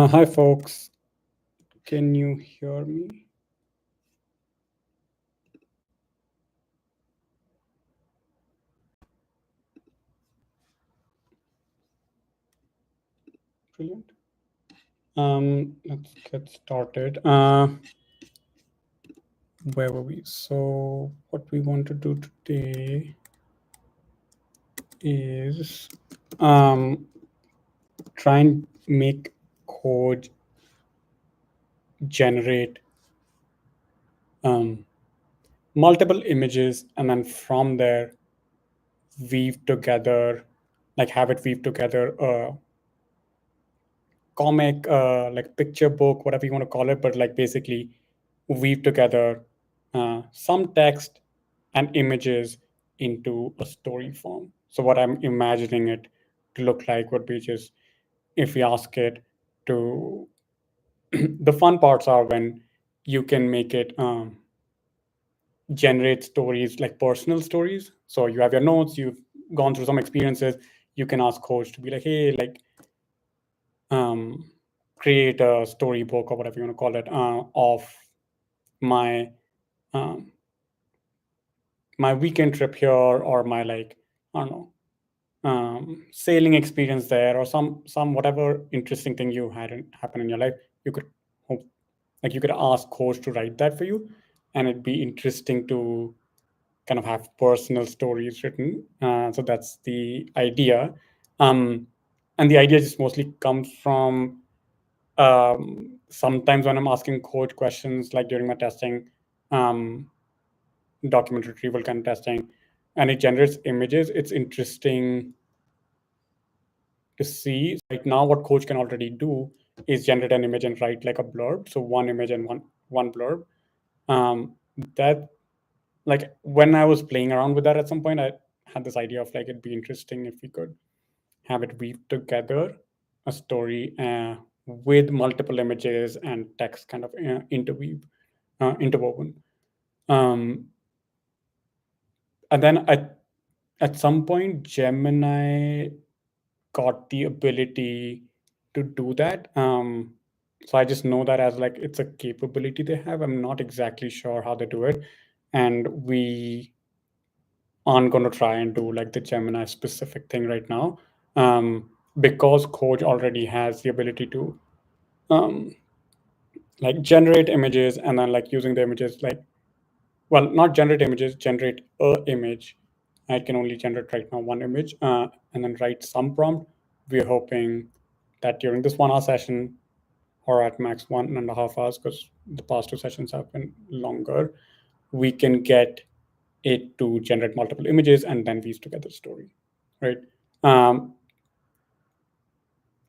Hi, folks. Can you hear me? Brilliant. Let's get started. Where were we? So what we want to do today is try and make code generate multiple images, and then from there weave together, like have it weave together a comic, like picture book, whatever you want to call it, but like basically weave together some text and images into a story form. So what I'm imagining it to look like would be just if we ask it to, the fun parts are when you can make it generate stories like personal stories. So you have your notes, you've gone through some experiences, you can ask Khoj to be like, hey, like create a storybook or whatever you want to call it of my um, my weekend trip here, or my like I don't know sailing experience there, or some whatever interesting thing you had happen in your life. You could hope, like you could ask Coach to write that for you, and it'd be interesting to kind of have personal stories written. So that's the idea, and the idea just mostly comes from sometimes when I'm asking code questions, like during my testing, document retrieval kind of testing, and it generates images. It's interesting to see right now what Coach can already do is generate an image and write like a blurb. So one image and one blurb. That like when I was playing around with that at some point, I had this idea of like it'd be interesting if we could have it weave together a story with multiple images and text kind of interwoven. Um, and then at some point, Gemini got the ability to do that. So I just know that as like it's a capability they have. I'm not exactly sure how they do it, and we aren't going to try and do like the Gemini specific thing right now, because Code already has the ability to um, like generate images, and then like using the images, like, well, not generate images, generate a image. I can only generate right now one image, and then write some prompt. We're hoping that during this 1 hour session, or at max 1.5 hours, because the past two sessions have been longer, we can get it to generate multiple images and then weave together the story, right?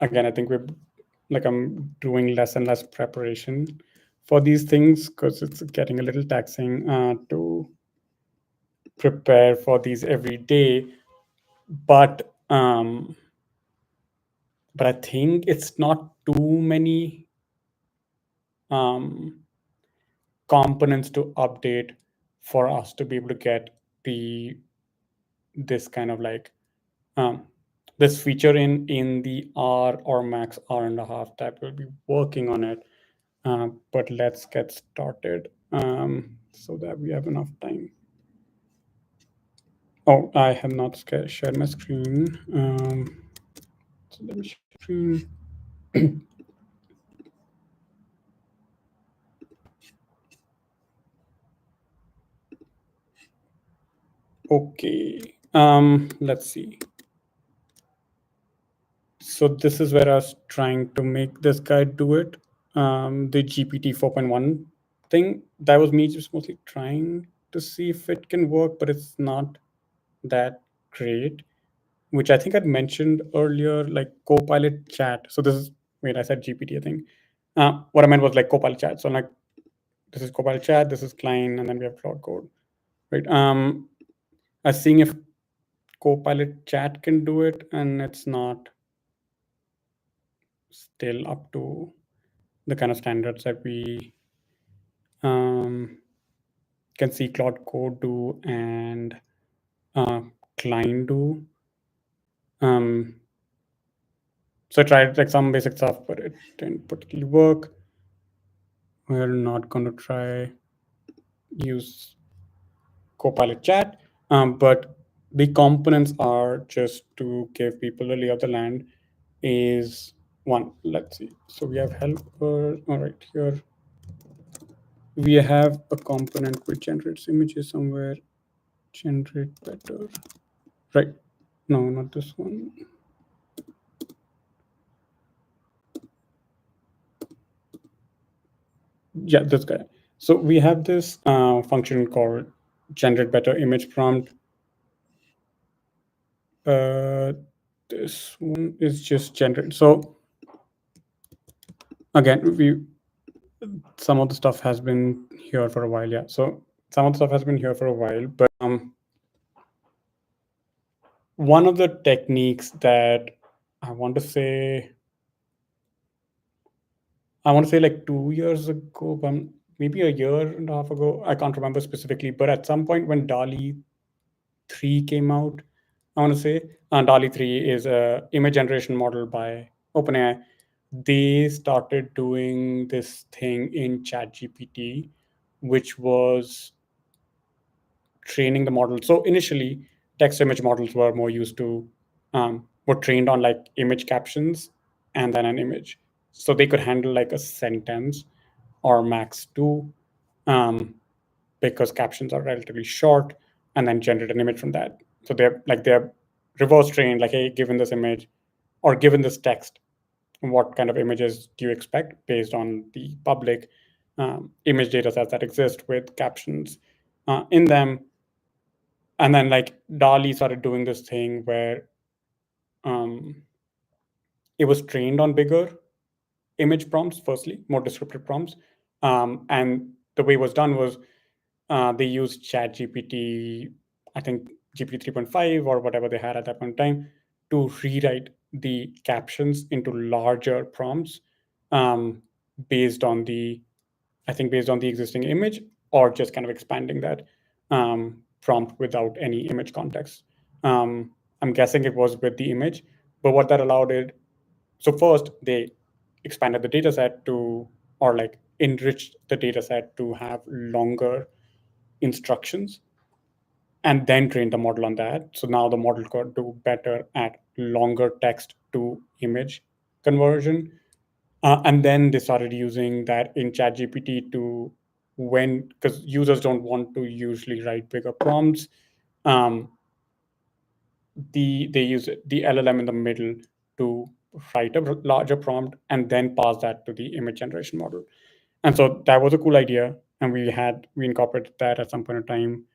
Again, I think we're like I'm doing less and less preparation for these things because it's getting a little taxing to prepare for these every day. But I think it's not too many components to update for us to be able to get this kind of like this feature in the R or max R.5 type. We'll be working on it, but let's get started so that we have enough time. Oh, I have not shared my screen. So let me share screen. Okay, let's see. So this is where I was trying to make this guy do it. The GPT 4.1 thing, that was me just mostly trying to see if it can work, but it's not that great, which I think I'd mentioned earlier, like Copilot Chat. So this is, wait, I said GPT, I think. What I meant was like Copilot Chat. So like, this is Copilot Chat, this is Cline, and then we have Claude Code, right? I was seeing if Copilot Chat can do it, and it's not still up to the kind of standards that we can see Claude Code do and Cline do. So I tried like some basic stuff, but it didn't particularly work. We're not going to try use Copilot Chat, but the components are just to give people a lay of the land. Is one. Let's see. So we have helper. All right, here we have a component which generates images somewhere. Generate better. Right. No, not this one. Yeah, this guy. So we have this function called generate better image prompt. This one is just generate. So again, some of the stuff has been here for a while. Yeah. So some of the stuff has been here for a while, but one of the techniques that I want to say like 2 years ago, but maybe a year and a half ago. I can't remember specifically, but at some point when DALI 3 came out, I want to say, DALI 3 is a image generation model by OpenAI. They started doing this thing in ChatGPT, which was training the model. So initially, text image models were more used to, were trained on like image captions and then an image. So they could handle like a sentence or max two, because captions are relatively short, and then generate an image from that. So they're reverse trained, like, hey, given this image or given this text, what kind of images do you expect based on the public image data sets that exist with captions in them. And then like DALI started doing this thing where um, it was trained on bigger image prompts, firstly, more descriptive prompts. And the way it was done was they used ChatGPT, I think GPT 3.5 or whatever they had at that point in time, to rewrite the captions into larger prompts, um, based on the, I think based on the existing image, or just kind of expanding that prompt without any image context. I'm guessing it was with the image, but what that allowed it. So first they expanded the data set to, or like enriched the data set to have longer instructions, and then trained the model on that. So now the model could do better at longer text to image conversion. And then they started using that in ChatGPT to, when, because users don't want to usually write bigger prompts, um, they use the LLM in the middle to write a larger prompt and then pass that to the image generation model. And so that was a cool idea, and we incorporated that at some point in time.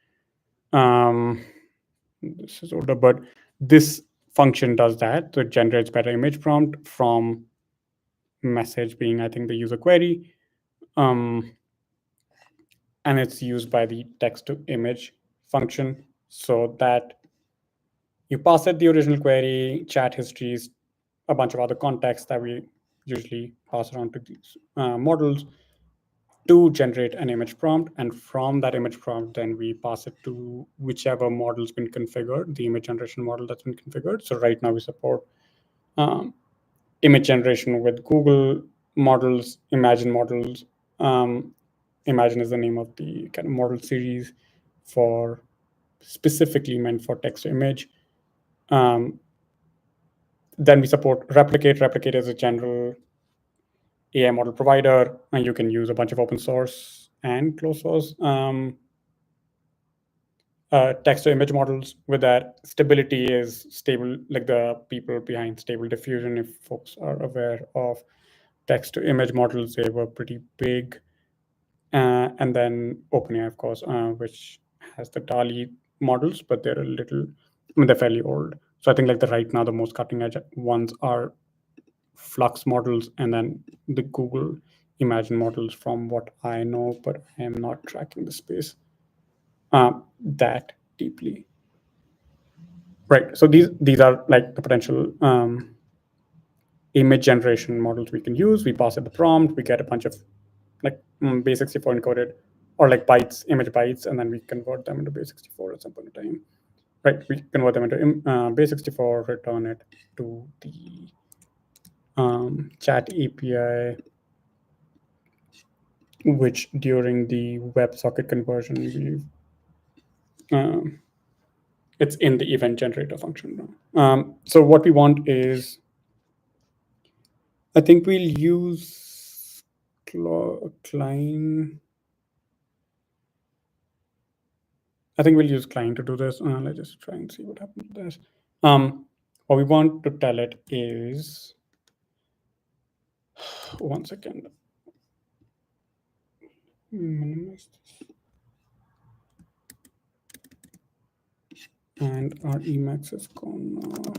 This is older, but this function does that. So it generates better image prompt from message being, I think, the user query. And it's used by the text to image function, so that you pass it the original query, chat histories, a bunch of other contexts that we usually pass around to these models to generate an image prompt. And from that image prompt, then we pass it to whichever model's been configured, the image generation model that's been configured. So right now we support image generation with Google models, Imagine models. Imagine is the name of the kind of model series for specifically meant for text to image. Then we support Replicate. Replicate is a general AI model provider, and you can use a bunch of open source and closed source text to image models. With that, stability is stable, like the people behind Stable Diffusion, if folks are aware of text to image models, they were pretty big. And then OpenAI, of course, which has the DALI models, but they're a little, I mean, they're fairly old. So I think like the right now, the most cutting edge ones are Flux models and then the Google Imagine models from what I know, but I am not tracking the space that deeply. Right. So these are like the potential image generation models we can use. We pass it the prompt, we get a bunch of like base64 encoded, or like bytes, image bytes, and then we convert them into base64 at some point in time. Right, we convert them into base64, return it to the chat API, which during the WebSocket conversion, it's in the event generator function. So what we want is, I think we'll use Cline. I think we'll use Cline to do this. Let's just try and see what happens with this. What we want to tell it is, one second. Minimize this. And our Emacs is gone now.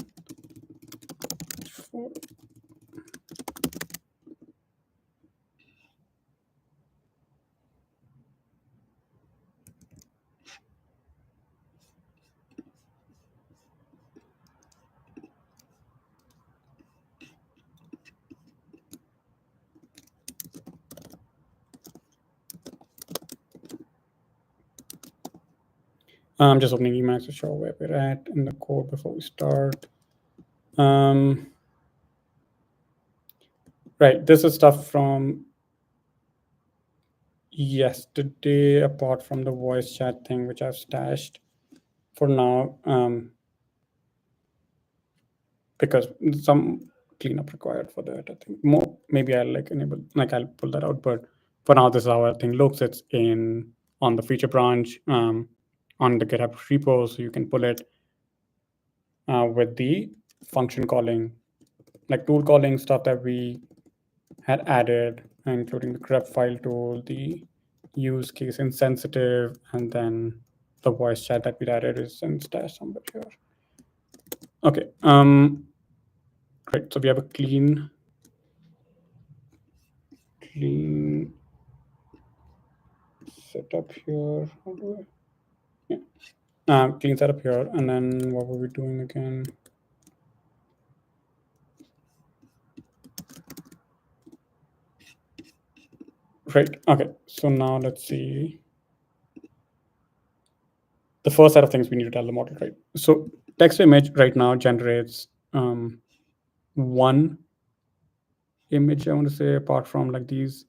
I'm just opening Emacs to show where we're at in the code before we start. Right, this is stuff from yesterday, apart from the voice chat thing, which I've stashed for now, because some cleanup required for that. I think more, maybe I'll like enable, like I'll pull that out. But for now, this is how everything looks. It's in on the feature branch on the GitHub repo, so you can pull it with the function calling, like tool calling stuff that we had added, including the grep file tool, the use case insensitive, and then the voice chat that we added is in stash somewhere here. Okay. Great. So we have a clean setup here. How do I? Yeah. Clean setup here, and then what were we doing again? Right. Okay. So now let's see. The first set of things we need to tell the model, right? So text to image right now generates one image, I want to say, apart from like these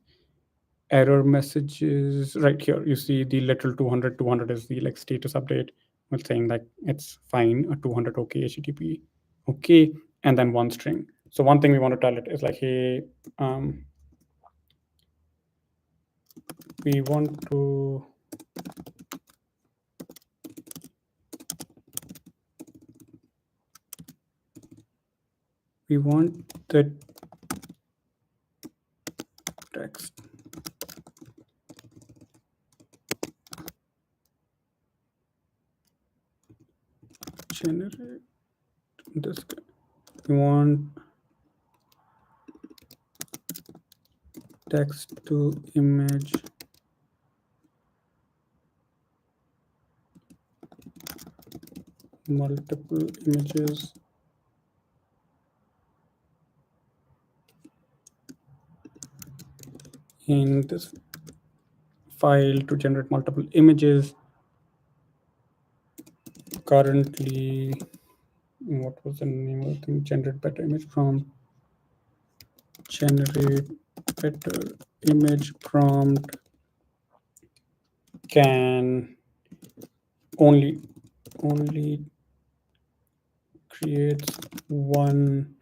error messages right here. You see the literal 200 is the like status update with saying like it's fine, a 200 okay, HTTP okay, and then one string. So one thing we want to tell it is like, hey, we want the text generate this guy. We want text to image multiple images in this file to generate multiple images. Currently, what was the name of the thing? Generate better image prompt. Generate better image prompt can only creates one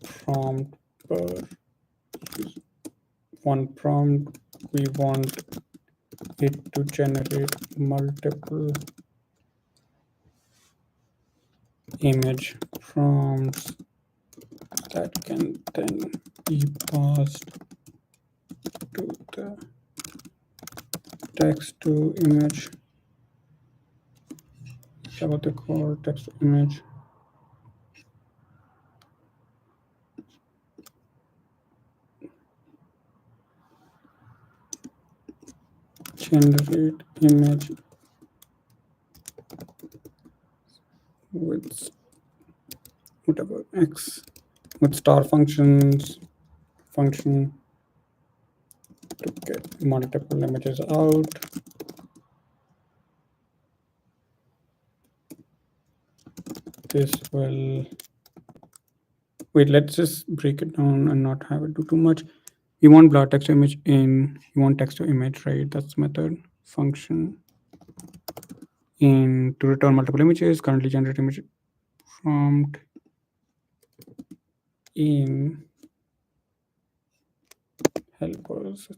prompt per one prompt. We want it to generate multiple image prompts that can then be passed to the text to image. Is that what they call text to image? Generate image with whatever x with star function to get multiple images out. This will Wait, let's just break it down and not have it do too much. You want blur text to image in, you want text to image, right? That's method function in to return multiple images, currently generate image prompt in helpers.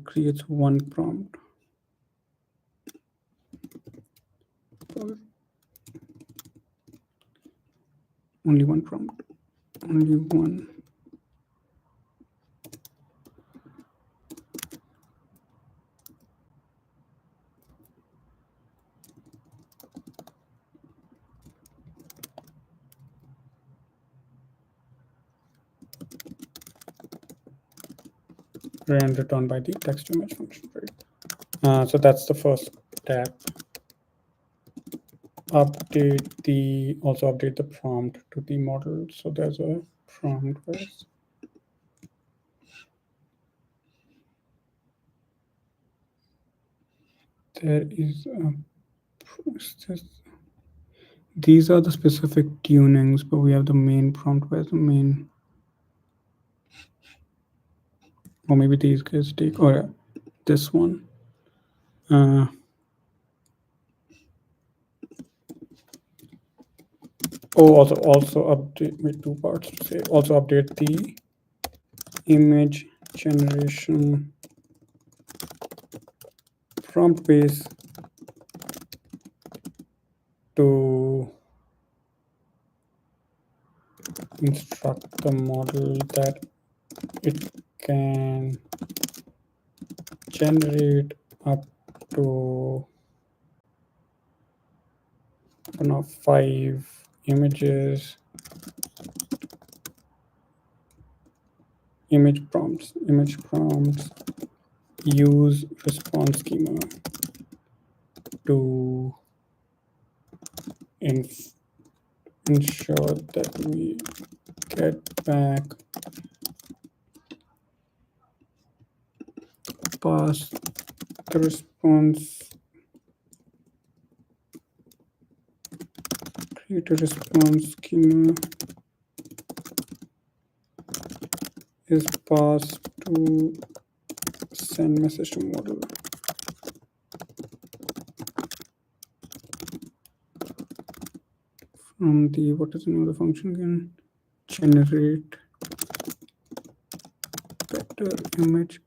Creates one prompt. Only one prompt. Only one. And returned by the text to image function, right? So that's the first step. Also update the prompt to the model. So there's a prompt first. There is a process. These are the specific tunings, but we have the main prompt. Where's the main? Or maybe these guys take, or this one. Also update with two parts to say. Also update the image generation prompt base to instruct the model that it can generate up to 5 images, image prompts, use response schema to ensure that we get back pass the response, create a response schema is passed to send message to model. From the, what is the name of the function again? Generate better image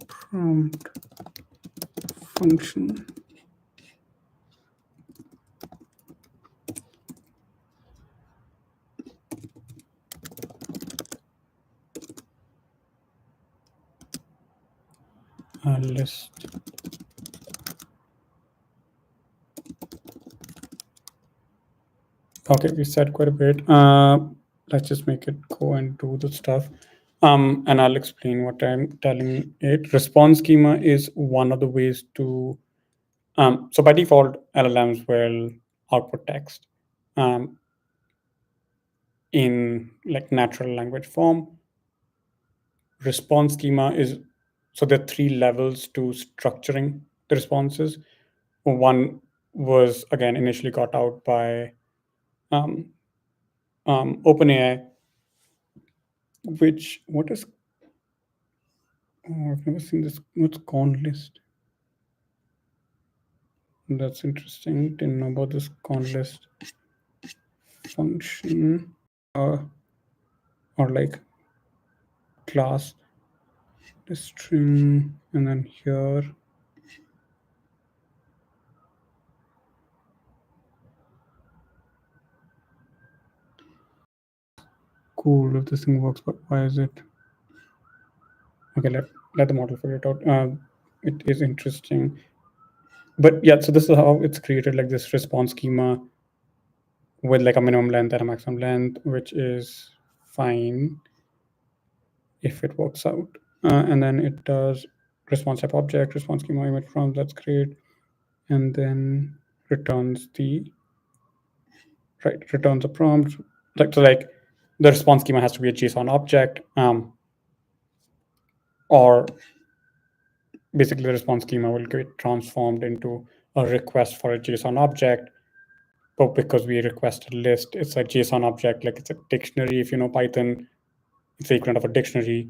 prompt function. List. Okay, we said quite a bit. Let's just make it go and do the stuff. And I'll explain what I'm telling it. Response schema is one of the ways to, so by default, LLMs will output text in like natural language form. Response schema is, so there are 3 levels to structuring the responses. One was, again, initially got out by OpenAI, which, what is, I've never seen this, what's con list? That's interesting, didn't know about this con list function, or like class, the string, and then here. Cool if this thing works, but why is it? Okay, let the model figure it out. It is interesting. But yeah, so this is how it's created, like this response schema with like a minimum length and a maximum length, which is fine if it works out. And then it does response type object, response schema image prompt, that's great. And then returns the, returns a prompt. So like the response schema has to be a JSON object, or basically the response schema will get transformed into a request for a JSON object. but because we request a list, it's a JSON object, like it's a dictionary. If you know Python, it's the equivalent of a dictionary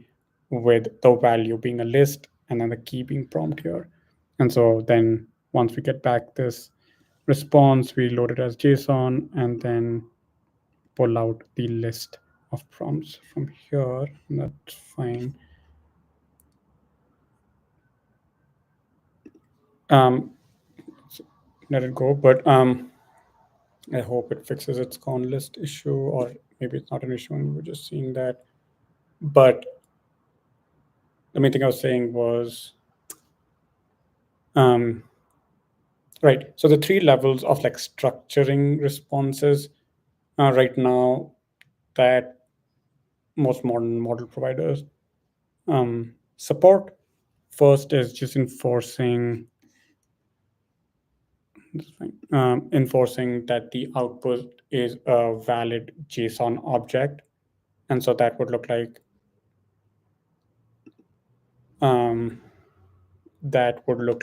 with the value being a list and then the key being prompt here. And so then once we get back this response, we load it as JSON and then pull out the list of prompts from here. And that's fine. Let it go, but I hope it fixes its con list issue, or maybe it's not an issue and we're just seeing that. But the main thing I was saying was, right, so the 3 levels of like structuring responses right now that most modern model providers support. First is just enforcing that the output is a valid JSON object. And so that would look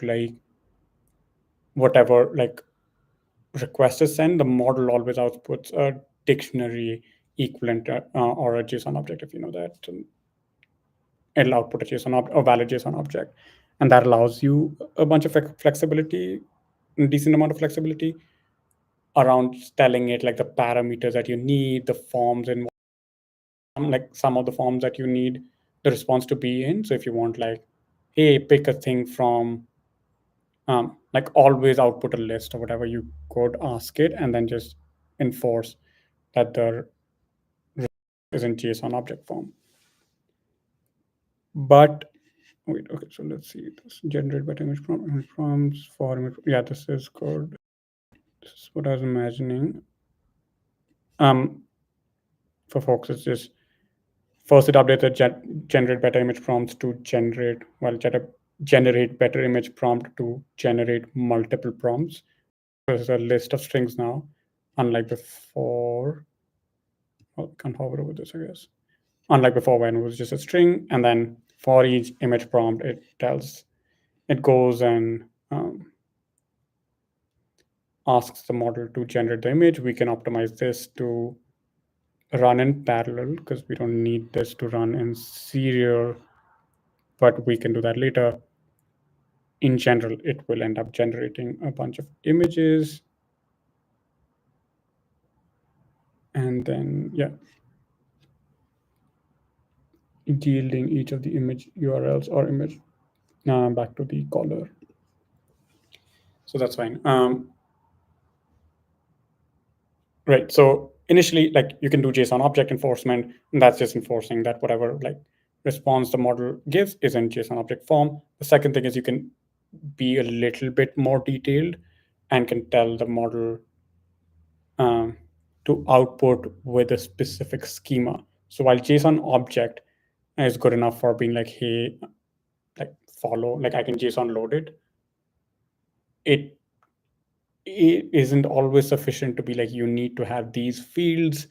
like whatever like request is sent, the model always outputs a dictionary equivalent or a JSON object, if you know that. It'll output a valid JSON object. And that allows you a bunch of flexibility, a decent amount of flexibility around telling it like the parameters that you need, the forms, and like some of the forms that you need the response to be in. So if you want like, hey, pick a thing from like always output a list or whatever, you could ask it and then just enforce that the is in JSON object form. But wait, okay, so let's see this generate better image prompts for image. Yeah, this is code. This is what I was imagining. For folks, it's just first it updates the generate better image prompts to generate better image prompt to generate multiple prompts. There's a list of strings now, unlike before. Oh, can't hover over this, I guess. Unlike before when it was just a string, and then for each image prompt, it goes and asks the model to generate the image. We can optimize this to run in parallel because we don't need this to run in serial, but we can do that later. In general, it will end up generating a bunch of images. And then, yeah, yielding each of the image URLs or image back to the caller. So that's fine. Right. So initially, like you can do JSON object enforcement, and that's just enforcing that whatever like response the model gives is in JSON object form. The second thing is you can be a little bit more detailed and can tell the model to output with a specific schema. So while JSON object is good enough for being like, hey, like follow, like I can JSON load it, it isn't always sufficient to be like, you need to have these fields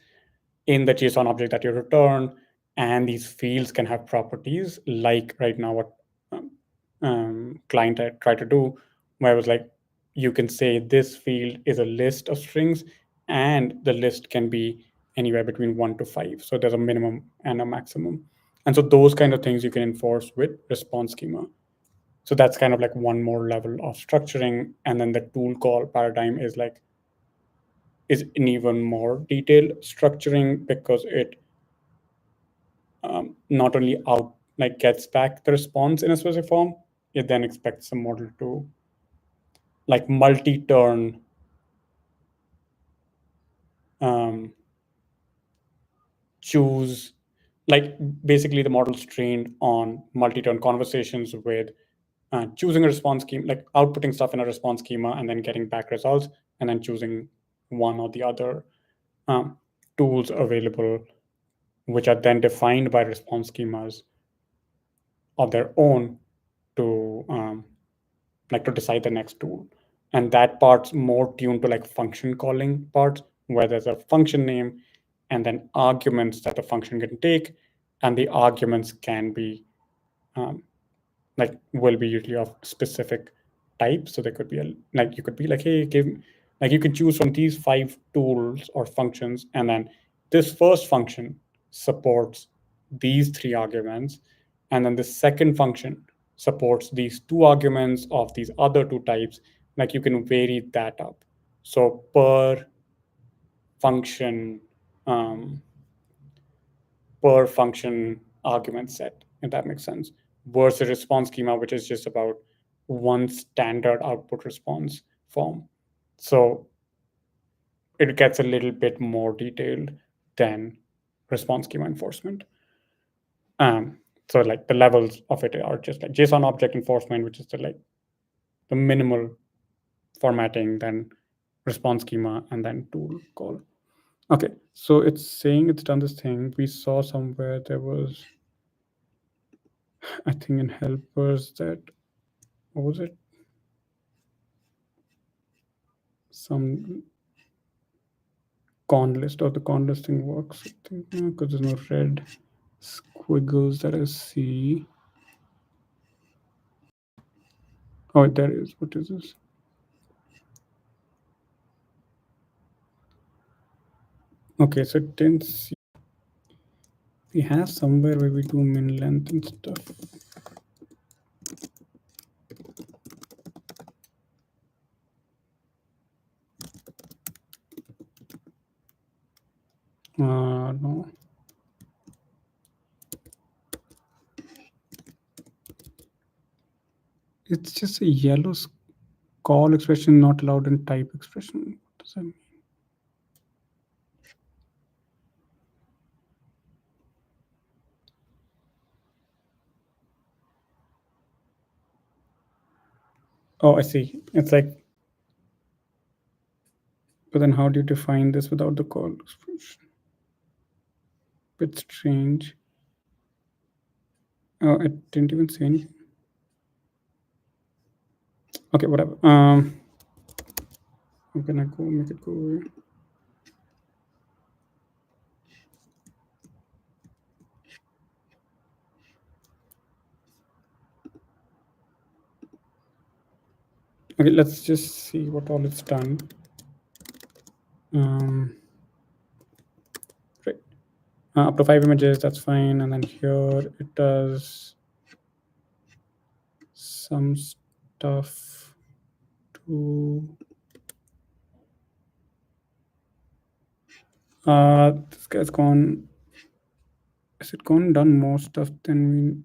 in the JSON object that you return, and these fields can have properties like right now what client tried to do, where it was like, you can say this field is a list of strings, and the list can be anywhere between 1 to 5. So there's a minimum and a maximum. And so those kind of things you can enforce with response schema. So that's kind of like one more level of structuring. And then the tool call paradigm is an even more detailed structuring, because it not only gets back the response in a specific form, it then expects the model to like multi-turn choose, like basically the model's trained on multi-turn conversations with choosing a response schema, like outputting stuff in a response schema and then getting back results, and then choosing one or the other tools available, which are then defined by response schemas of their own to to decide the next tool. And that part's more tuned to like function calling parts, where there's a function name and then arguments that the function can take, and the arguments can be will be usually of specific type. So there could be you could be like, hey, Like you can choose from these 5 tools or functions, and then this first function supports these 3 arguments, and then the second function supports these 2 arguments of these other 2 types. Like you can vary that up. So per function, um, per function argument set, if that makes sense, versus response schema, which is just about one standard output response form. So it gets a little bit more detailed than response schema enforcement. So like the levels of it are just like JSON object enforcement, which is the minimal formatting, then response schema, and then tool call. Okay, so it's saying it's done this thing. We saw somewhere there was, I think in helpers, that, what was it? Some con list, or the con listing works, I think, because there's no red squiggles that I see. Oh, there is. What is this? Okay, so it didn't see. We have somewhere where we do min length and stuff. No. It's just a yellow call expression not allowed in type expression. What does that mean? Oh, I see. It's like, but then how do you define this without the call expression? Bit strange. Oh, it didn't even say anything. Okay, whatever. I'm gonna go make it go away. Okay, let's just see what all it's done. Right. Up to 5 images, that's fine. And then here it does some stuff to this guy's gone. Is it gone done more stuff than we?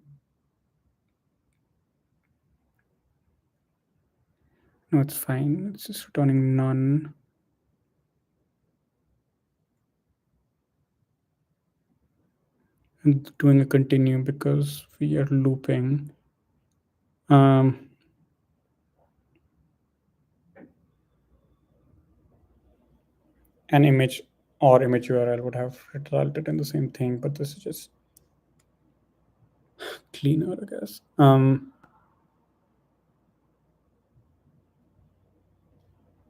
No, it's fine. It's just returning none. And doing a continue because we are looping. An image or image URL would have resulted in the same thing, but this is just cleaner, I guess.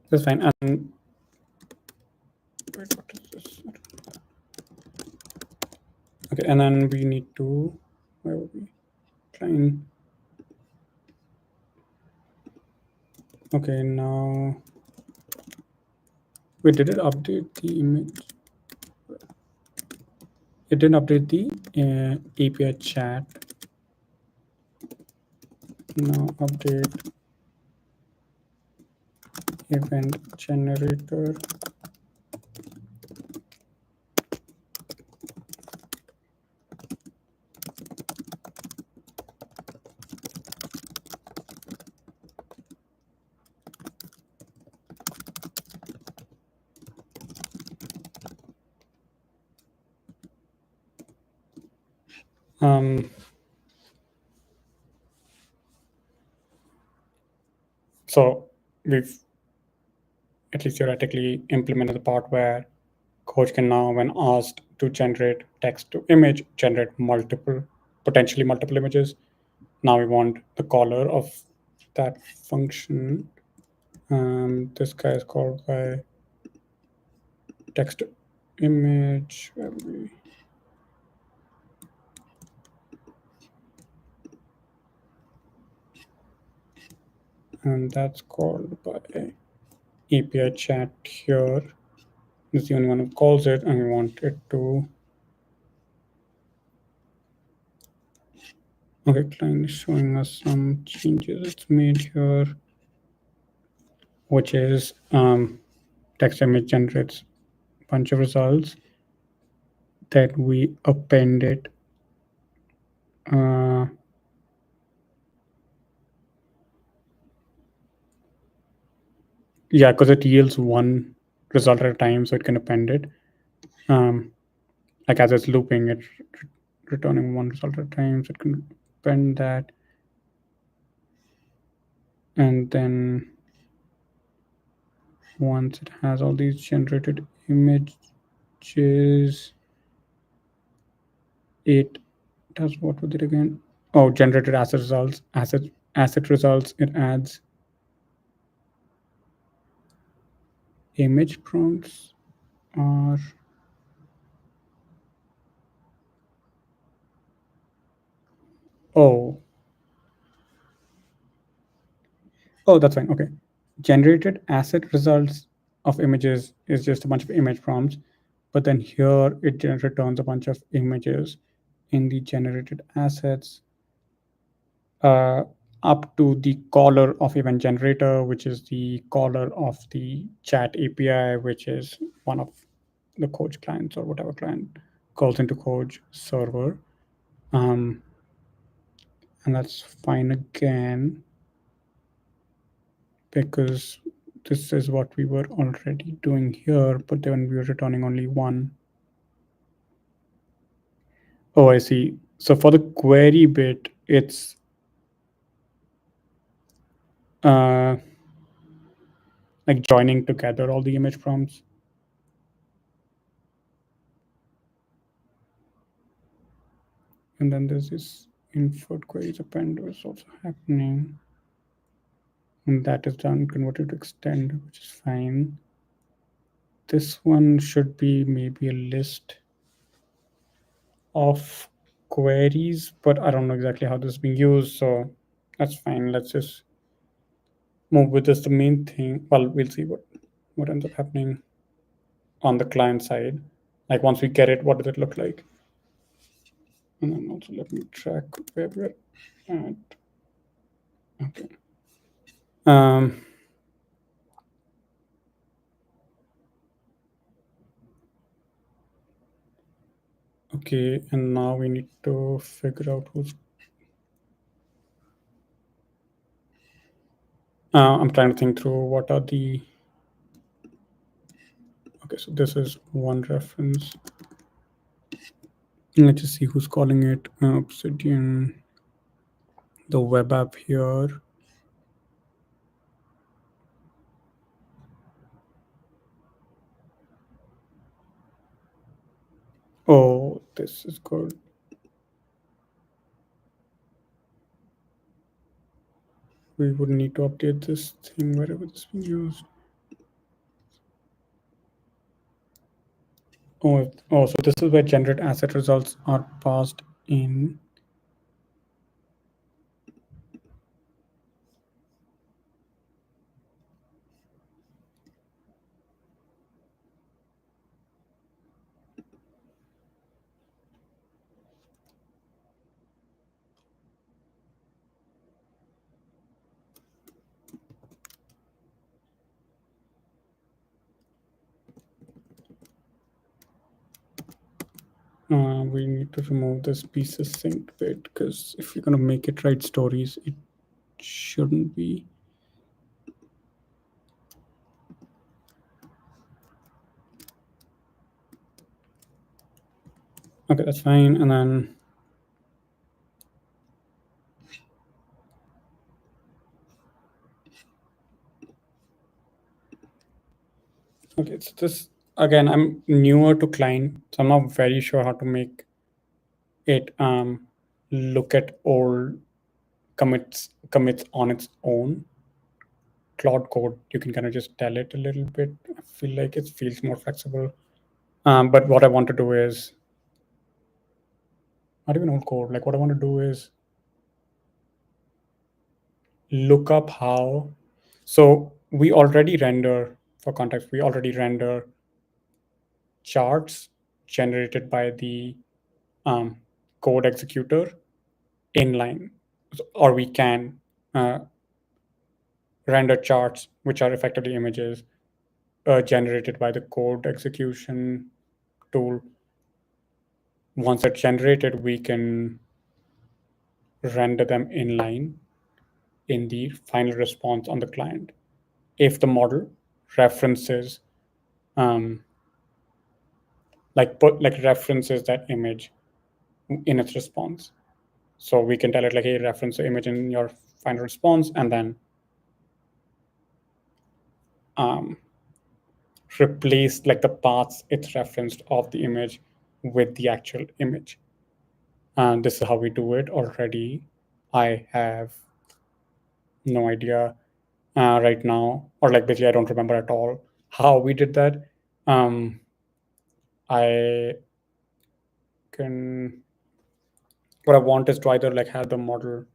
That's fine. And wait, what is this? Okay, and then we need to, where would we? Cline. Okay, now wait, did it update the image? It didn't update the API chat. Now update event generator. So we've at least theoretically implemented the part where Khoj can now, when asked to generate text to image, generate potentially multiple images. Now we want the caller of that function. This guy is called by text to image. And that's called by API chat here. This is the only one who calls it, and we want it to. Okay, Cline is showing us some changes it's made here, which is text image generates a bunch of results that we append it. Yeah, because it yields one result at a time, so it can append it. Like as it's looping, it's returning one result at a time, so it can append that. And then once it has all these generated images, it does what with it again? Oh, generated asset results. Asset results. It adds image prompts or oh, that's fine. Okay, generated asset results of images is just a bunch of image prompts, but then here it returns a bunch of images in the generated assets. Up to the caller of event generator, which is the caller of the chat API, which is one of the Khoj clients or whatever client calls into Khoj server. And that's fine again, because this is what we were already doing here, but then we were returning only one. Oh, I see. So for the query bit, it's like joining together all the image prompts. And then there's this input queries append is also happening. And that is done, converted to extend, which is fine. This one should be maybe a list of queries, but I don't know exactly how this is being used, so that's fine. Let's just move with this. The main thing, well, we'll see what ends up happening on the client side. Like once we get it, what does it look like? And then also let me track where we're at. Okay. Okay, and now we need to figure out who's. I'm trying to think through what are the. Okay, so this is one reference. Let's just see who's calling it. Obsidian, the web app here. Oh, this is good. We would need to update this thing wherever it's being used. Oh, so this is where generate asset results are passed in. We need to remove this piece of sync bit, because if you're going to make it write stories, it shouldn't be. Okay, that's fine. And then okay, so this again, I'm newer to Cline, so I'm not very sure how to make it look at old commits on its own. Claude Code, you can kind of just tell it a little bit. I feel like it feels more flexible. But what I want to do is not even old code. Like what I want to do is look up how. So we already render for context, we already render charts generated by the code executor inline, or we can render charts which are effectively images generated by the code execution tool. Once they're generated, we can render them inline in the final response on the client if the model references references that image in its response. So we can tell it like, hey, reference the image in your final response, and then replace like the paths it's referenced of the image with the actual image. And this is how we do it already. I have no idea right now, or like basically I don't remember at all how we did that. I can, what I want is to either like have the model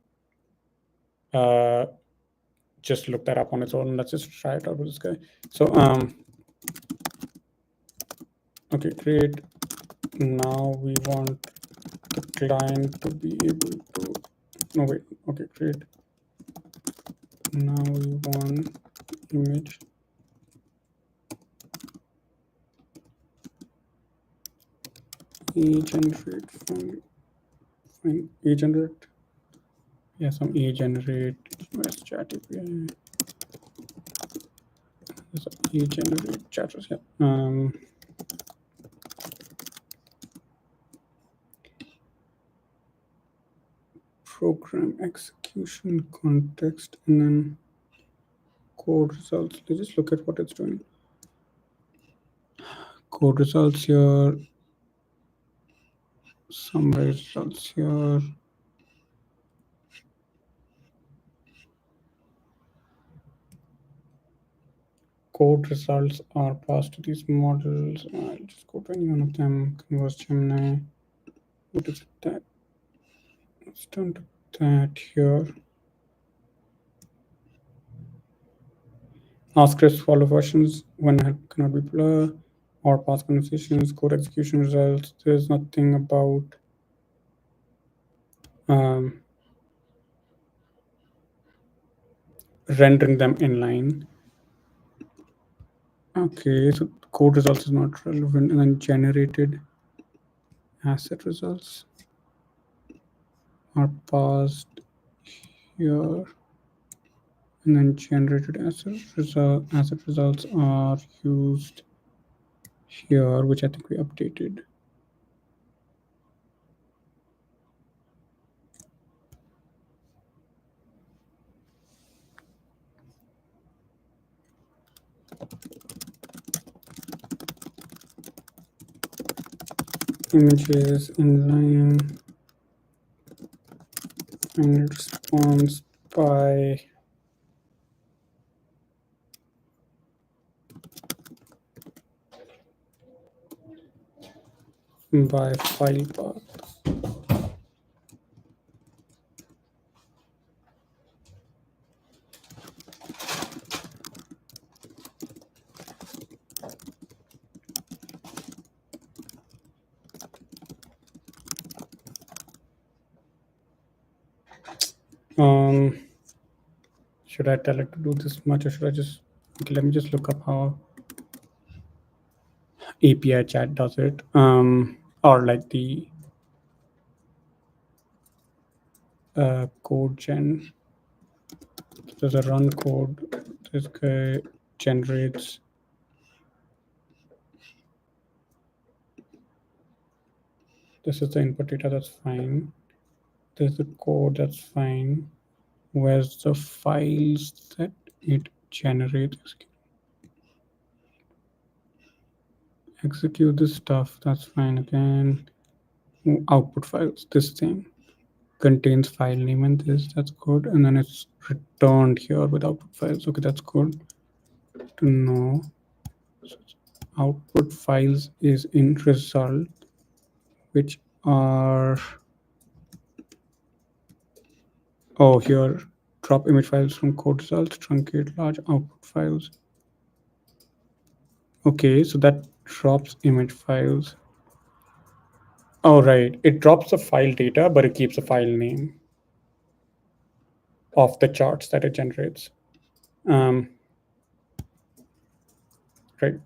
just look that up on its own. Let's just try it out with this guy. So okay, great. Now we want the client to be able to, no wait, okay, great. Now we want image generate from generate, yeah, some generate chat API. There's generate chatters, yeah. Program execution context, and then code results. Let's just look at what it's doing. Code results here, summary results here. Code results are passed to these models. I'll just go to any one of them. Converse Gemini. What is that? Let's turn to that here. Ask scripts follow versions when help cannot be blur, or past conversations, code execution results. There's nothing about rendering them inline. Okay, so code results is not relevant, and then generated asset results are passed here, and then generated asset results are used here, which I think we updated. Images inline and response by file path. Should I tell it to do this much, or should I just, okay, let me just look up how API chat does it, or like the code gen. There's a run code. This guy generates this is the input data, that's fine. There's the code, that's fine. Where's the files that it generates? Execute this stuff, that's fine. Again, output files, this thing contains file name and this, that's good. And then it's returned here with output files. Okay, that's good to know. So output files is in result, which are, oh, here, drop image files from code results, truncate large output files. Okay, so that drops image files. Oh, right. It drops the file data, but it keeps the file name of the charts that it generates. Right,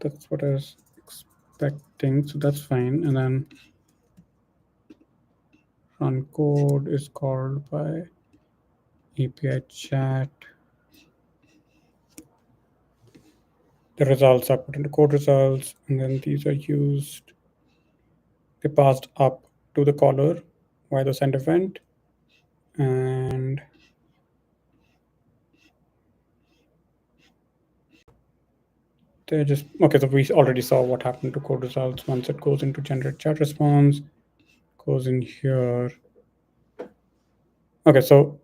that's what I was expecting. So that's fine. And then run code is called by API chat. The results are put into code results, and then these are used. They passed up to the caller via the send event, and they're just okay. So we already saw what happened to code results once it goes into generate chat response, goes in here. Okay, so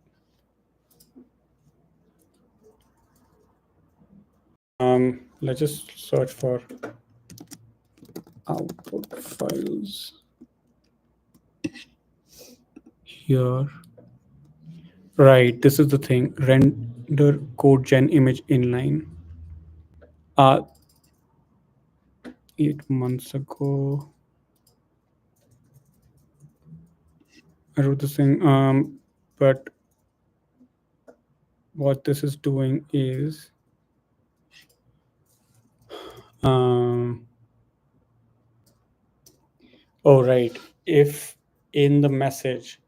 let's just search for output files here. Right, this is the thing. Render code gen image inline. 8 months ago, I wrote this thing. But what this is doing is oh right, if in the message,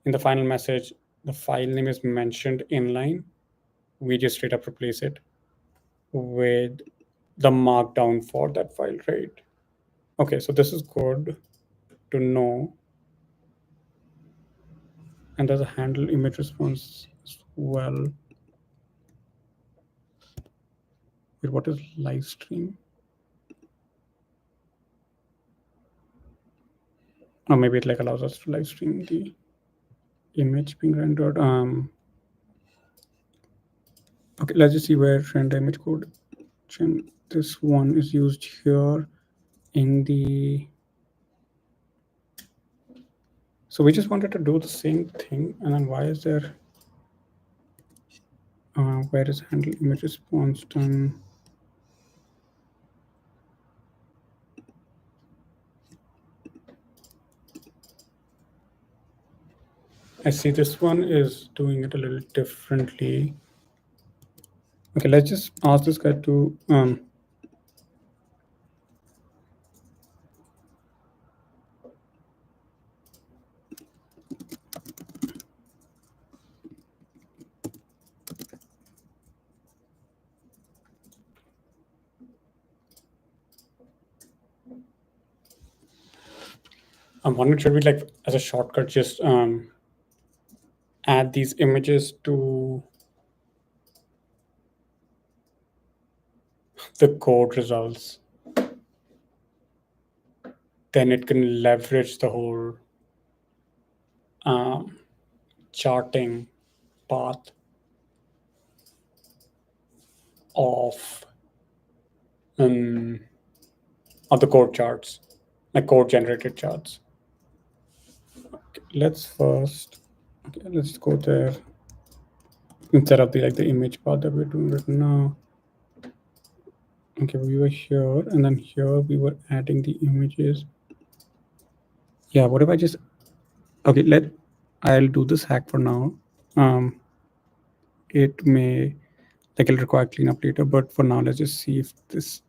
in the final message, the file name is mentioned inline, we just straight up replace it with the markdown for that file, right? Okay, so this is good to know. And there's a handle image response as well. Wait, what is live stream? Or maybe it like allows us to live stream the image being rendered. Okay, let's just see where render image code. This one is used here in the. So we just wanted to do the same thing, and then why is there? Where is handle image response done? I see this one is doing it a little differently. Okay, let's just ask this guy to I'm wondering, should we like as a shortcut just add these images to the code results? Then it can leverage the whole charting path of the code charts, like code generated charts. Okay, let's first, okay, let's go there instead of the like the image path that we're doing right now. Okay, we were here, and then here we were adding the images. Yeah, what if I just, okay, I'll do this hack for now. It may, like it'll require cleanup later, but for now, let's just see if this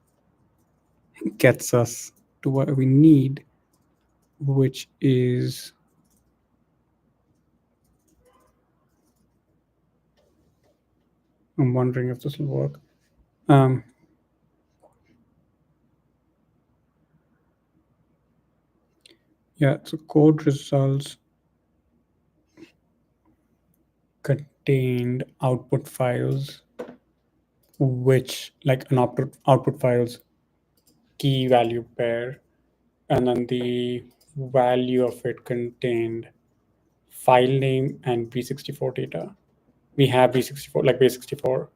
gets us to what we need, which is I'm wondering if this will work. Yeah, so code results contained output files, which like an output files key value pair, and then the value of it contained file name and B64 data. We have B64, like base64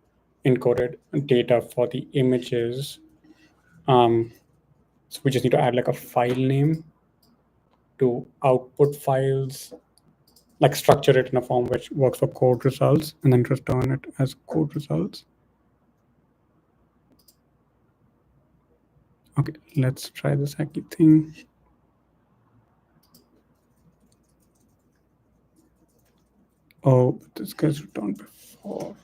encoded data for the images. So we just need to add like a file name to output files, like structure it in a form which works for code results, and then return it as code results. Okay, let's try this hacky thing. Oh, but this guy's returned before.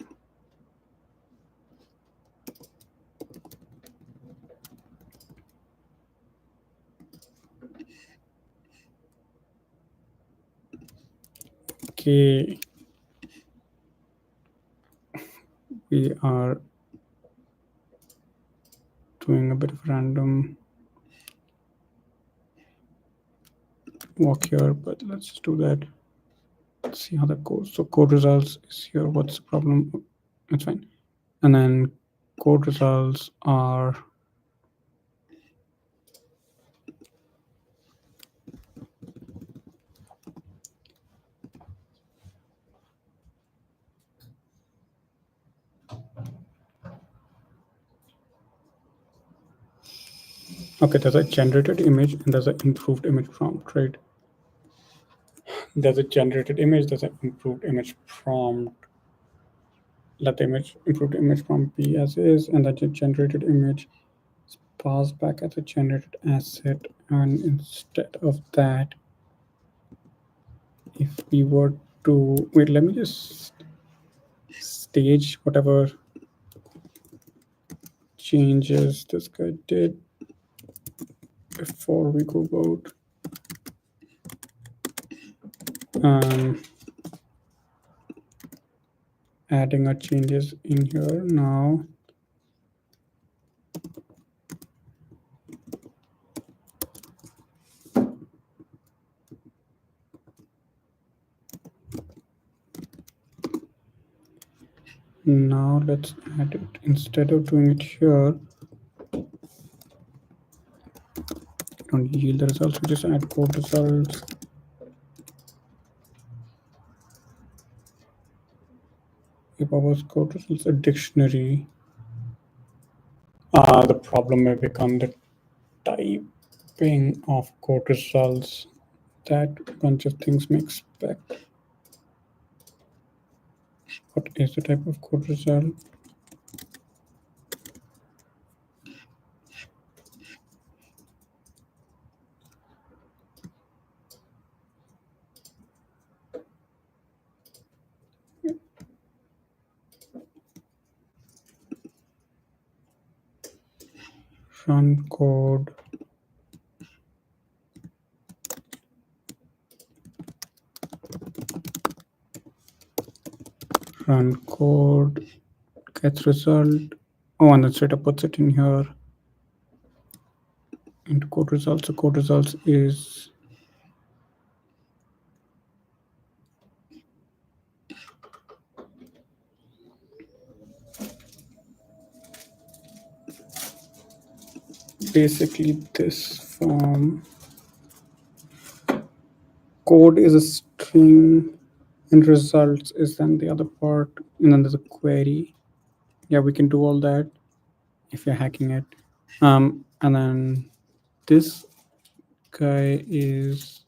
Okay. We are doing a bit of random walk here, but let's just do that. Let's see how that goes. So code results is here. What's the problem? It's fine. And then code results are okay. There's a generated image and there's an improved image prompt, right? There's a generated image, there's an improved image prompt. Let the image improved image prompt be as is, and that the generated image is passed back as a generated asset. And instead of that, if we were to wait, let me just stage whatever changes this guy did before we go about adding our changes in here now. Now let's add it. Instead of doing it here, don't yield the results, we just add code results. If our code results a dictionary, the problem may become the typing of code results that a bunch of things may expect. What is the type of code result? Run code. Run code, gets result. Oh, and then straight up puts it in here into code results. So code results is basically this form. Code is a string and results is then the other part, and then there's a query. Yeah, we can do all that if you're hacking it. And then this guy is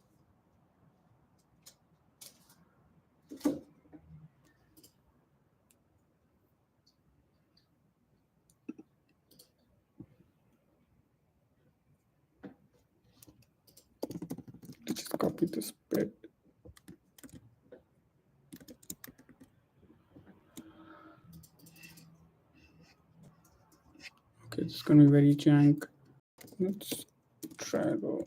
let's just copy this bit. Okay, it's gonna be very jank. Let's try though.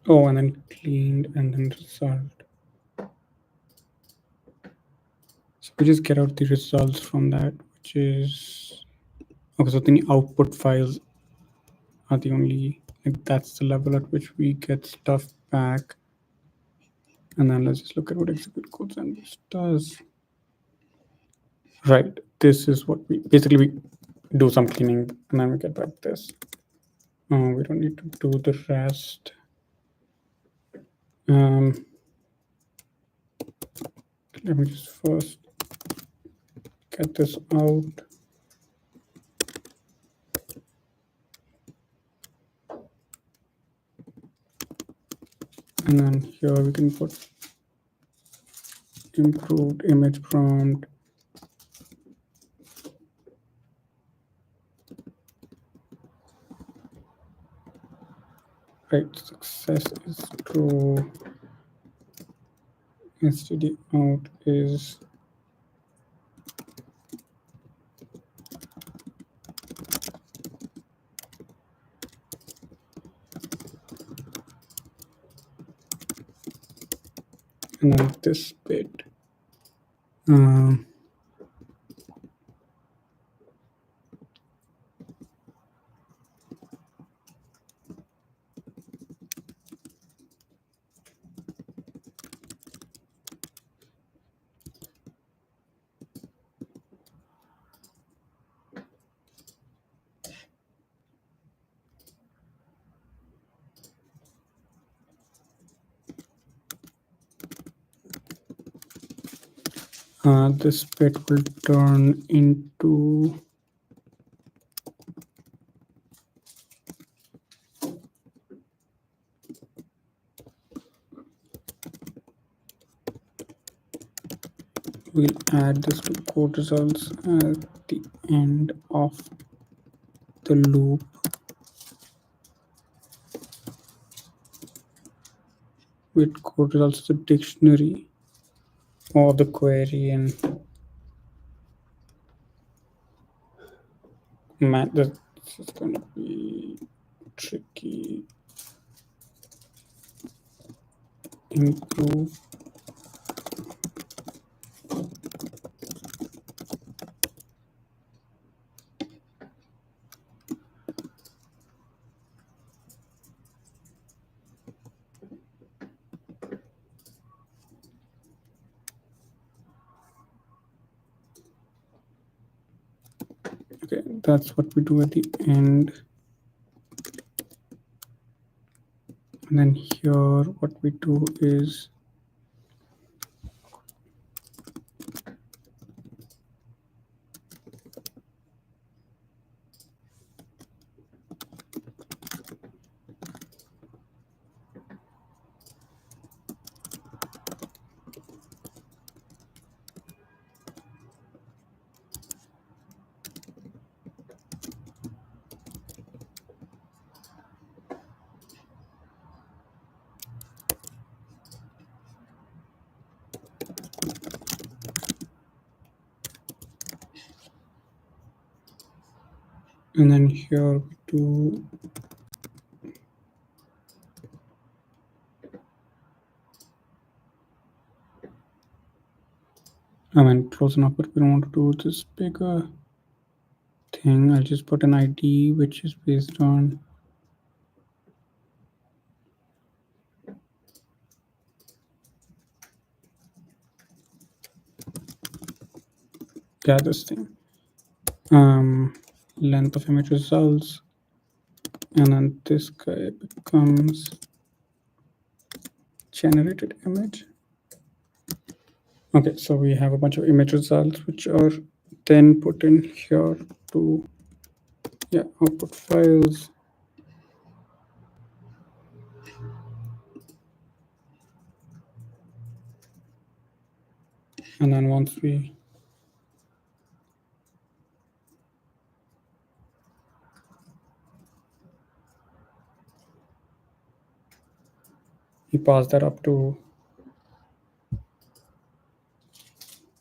Oh, and then cleaned and then result. So we just get out the results from that, which is okay. So the output files are the only, like, that's the level at which we get stuff back. And then let's just look at what execute code sandbox does. Right, this is what we basically do some cleaning, and then we get back this. We don't need to do the rest. Let me just first get this out. And then here we can put improved image prompt. Right, success is true. Std out is and then this bit. This bit will turn into we'll add this to code results at the end of the loop. With code results the dictionary or the query, and this is going to be tricky. Improve okay, that's what we do at the end. And then here what we do is and then here we do close enough, but we don't want to do this bigger thing. I'll just put an ID which is based on this thing. Length of image results, and then this guy becomes generated image. Okay, so we have a bunch of image results which are then put in here to output files. And then once we pass that up to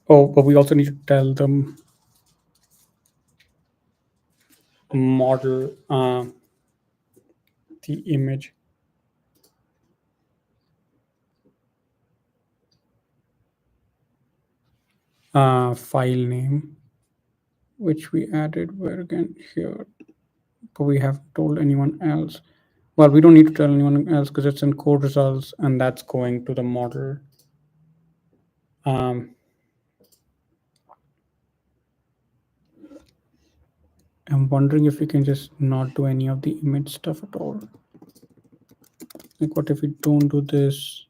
but we also need to tell them model the image. File name, which we added where again here, but we haven't told anyone else. Well, we don't need to tell anyone else because it's in code results and that's going to the model. I'm wondering if we can just not do any of the image stuff at all. Like, what if we don't do this?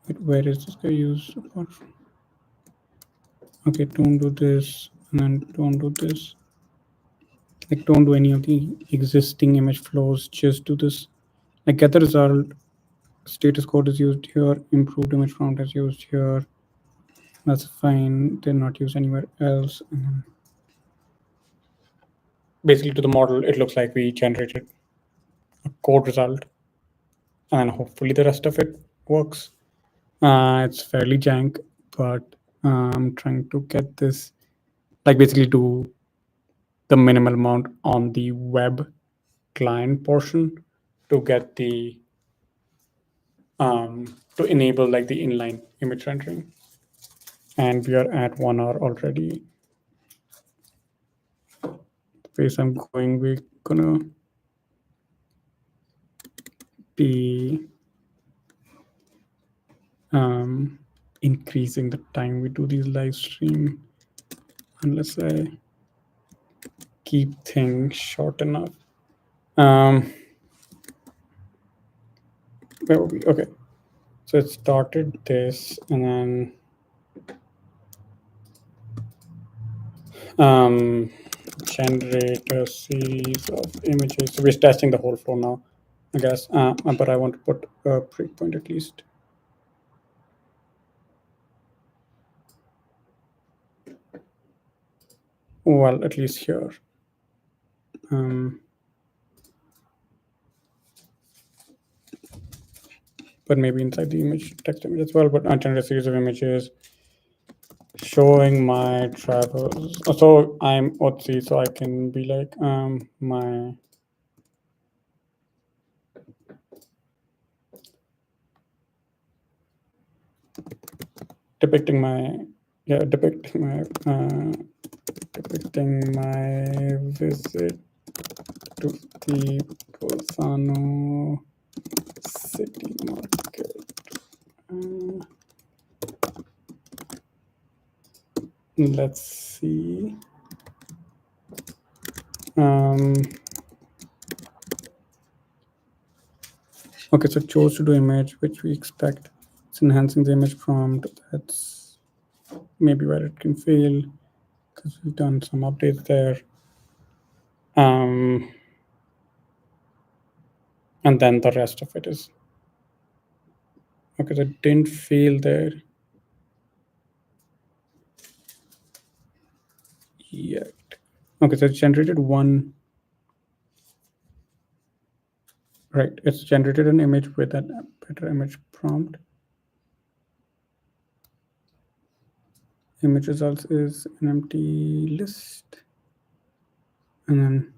Wait, where is this guy used apart from? Okay, don't do this, and then don't do this. Like, don't do any of the existing image flows, just do this. Like, get the result, status code is used here, improved image prompt is used here. That's fine, they're not used anywhere else. And then basically to the model, it looks like we generated a code result, and hopefully the rest of it works. It's fairly jank, but I'm trying to get this, like, basically do the minimal amount on the web client portion to get the to enable like the inline image rendering. And we are at 1 hour already. The pace I'm going, we're gonna be increasing the time we do these live stream unless I keep things short enough. Where were we? Okay, so it started this, and then generate a series of images. So we're testing the whole flow now, I guess, but I want to put a breakpoint at least. Well, at least here. But maybe inside the image, text image as well, but I generate a series of images showing my travels. So I'm OTC, so I can be like my depicting my visit to the Bolzano city market. Let's see. Okay, so chose to do image, which we expect. It's enhancing the image prompt. That's maybe where it can fail because we've done some updates there. And then the rest of it is okay. So it didn't fail there yet. Okay, so it's generated one. Right, it's generated an image with a better image prompt. Image results is an empty list, and then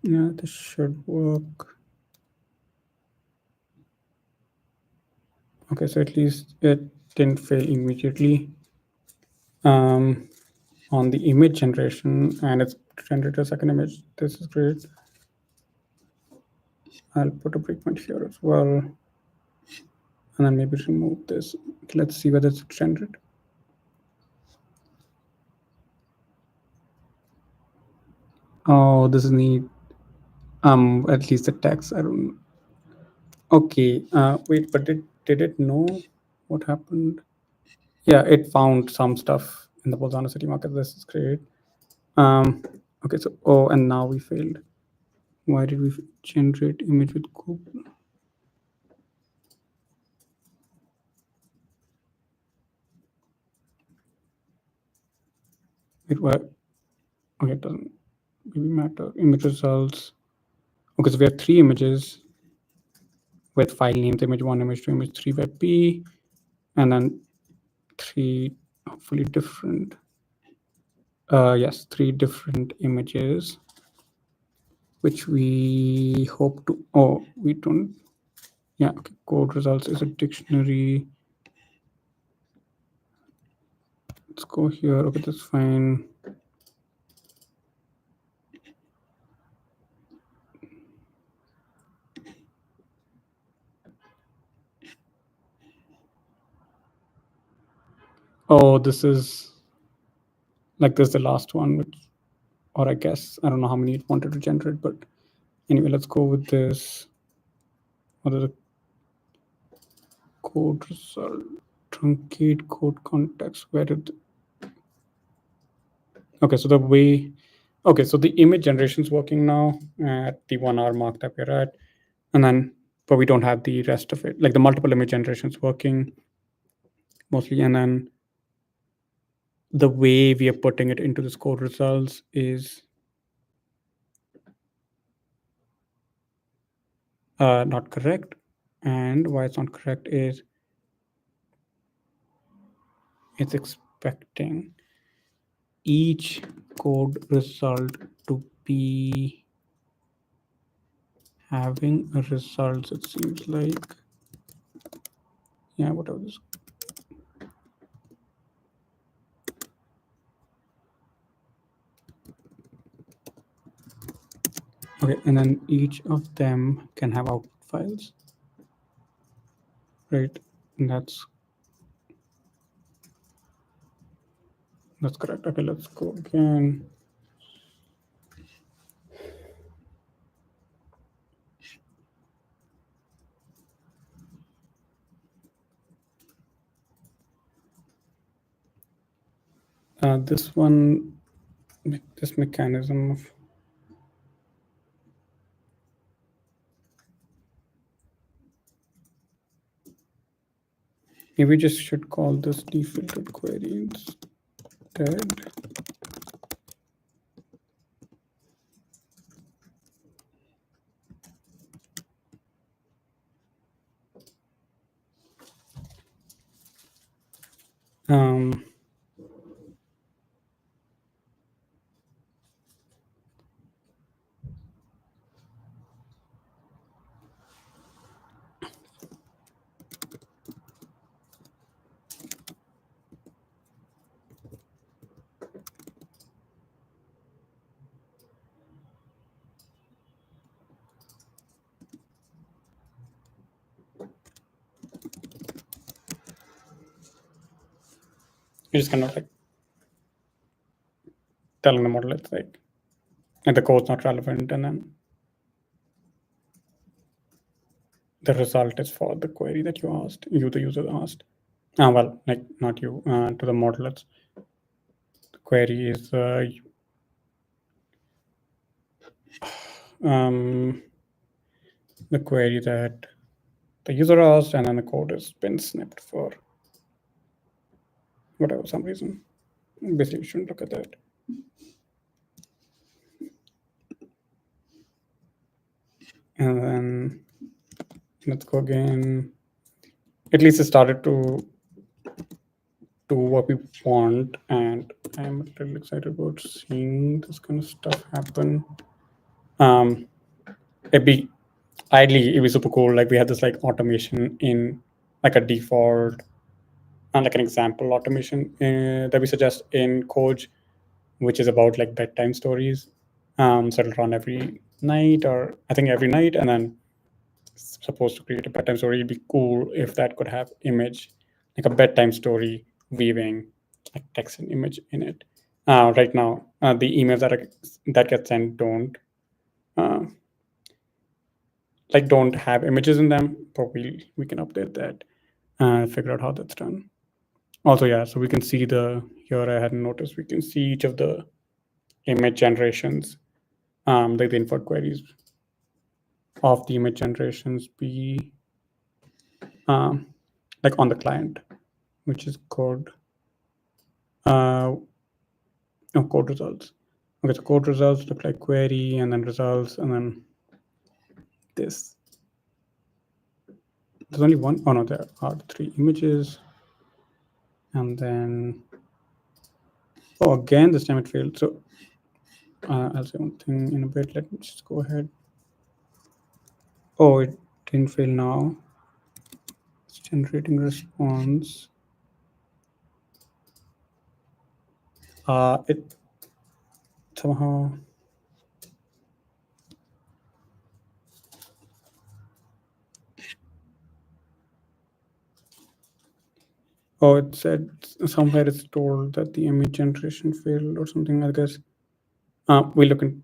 yeah, this should work. Okay, so at least it didn't fail immediately on the image generation, and it's generated a second image. This is great. I'll put a breakpoint here as well, and then maybe remove this. Let's see whether it's generated. Oh, this is neat. At least the text. I don't. Okay. Wait, but did it know what happened? Yeah, it found some stuff in the Bolzano city market. This is great. Okay, so and now we failed. Why did we generate image with Google? It was okay. It doesn't really matter. Image results. Okay, so we have 3 images with file names: image 1, image 2, image 3 webp, and then 3 hopefully different. Yes, 3 different images, which we hope to. Oh, we don't. Yeah. Okay. Code results is a dictionary. Let's go here. Okay, that's fine. Oh, this is like this is the last one, which, or I guess I don't know how many it wanted to generate, but anyway, let's go with this. What are the code result? Truncate code context. Where did? Okay, so the way. Okay, so the image generation is working now at the 1 hour mark that we're at, and then but we don't have the rest of it, like the multiple image generations working mostly, and then the way we are putting it into this code results is not correct. And why it's not correct is it's expecting each code result to be having a result, it seems like. Yeah, whatever this. Okay, and then each of them can have output files, right? And that's correct. Okay, let's go again. This one, this mechanism of maybe just should call this defiltered query instead. You're just kind of like telling the model it's like, and the code's not relevant, and then the result is for the query that you asked, the user asked. Well, like not you, to the model. It's the query is the query that the user asked, and then the code has been snipped for whatever some reason. Basically, you shouldn't look at that. And then let's go again. At least it started to do what we want, and I'm a little excited about seeing this kind of stuff happen. It'd be ideally it'd be super cool. Like we had this like automation in like a default and like an example automation that we suggest in Khoj, which is about like bedtime stories. So it'll run every night, or I think every night, and then it's supposed to create a bedtime story. It'd be cool if that could have image, like a bedtime story weaving like text and image in it. Right now, the emails that get sent uh, don't have images in them, but we can update that and figure out how that's done. Also, yeah, so we can see here I hadn't noticed, we can see each of the image generations, like the input queries of the image generations be like on the client, which is code code results. Okay, so code results look like query, and then results, and then this. There's only one. Oh no, there are 3 images, and then again this time it failed. So I'll say one thing in a bit. Let me just go ahead. Oh, it didn't fail now. It's generating response. It somehow. Oh, it said somewhere it's told that the image generation failed or something, I guess. We look in,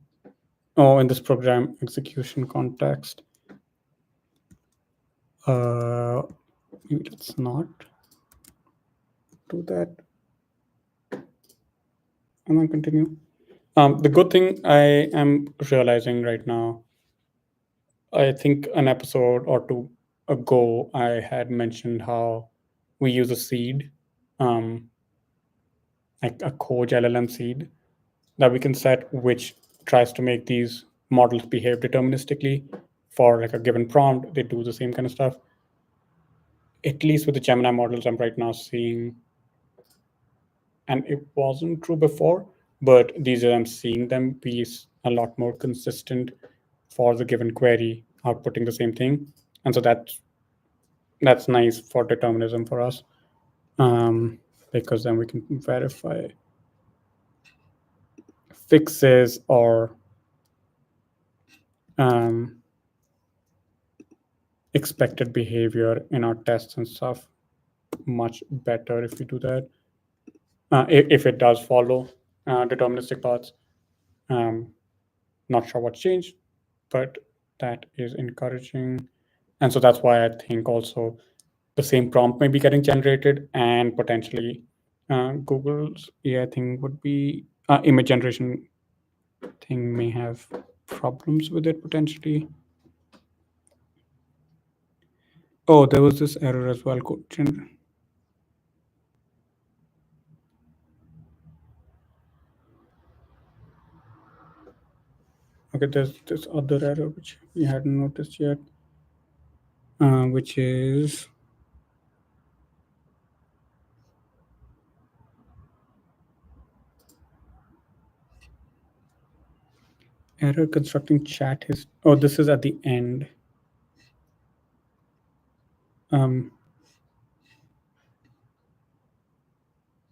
in this program execution context. Maybe let's not do that. And then continue. The good thing I am realizing right now, I think an episode or two ago, I had mentioned how we use a seed, like a Khoj LLM seed, that we can set, which tries to make these models behave deterministically for like a given prompt. They do the same kind of stuff. At least with the Gemini models, I'm right now seeing, and it wasn't true before, but these are, I'm seeing them be a lot more consistent for the given query, outputting the same thing. And so that's nice for determinism for us, because then we can verify fixes or expected behavior in our tests and stuff much better if we do that. If it does follow deterministic paths. Not sure what's changed, but that is encouraging. And so that's why I think also the same prompt may be getting generated, and potentially Google's AI thing would be image generation thing may have problems with it potentially. Oh, there was this error as well. Okay, there's this other error which we hadn't noticed yet, which is error constructing chat history. Oh, this is at the end.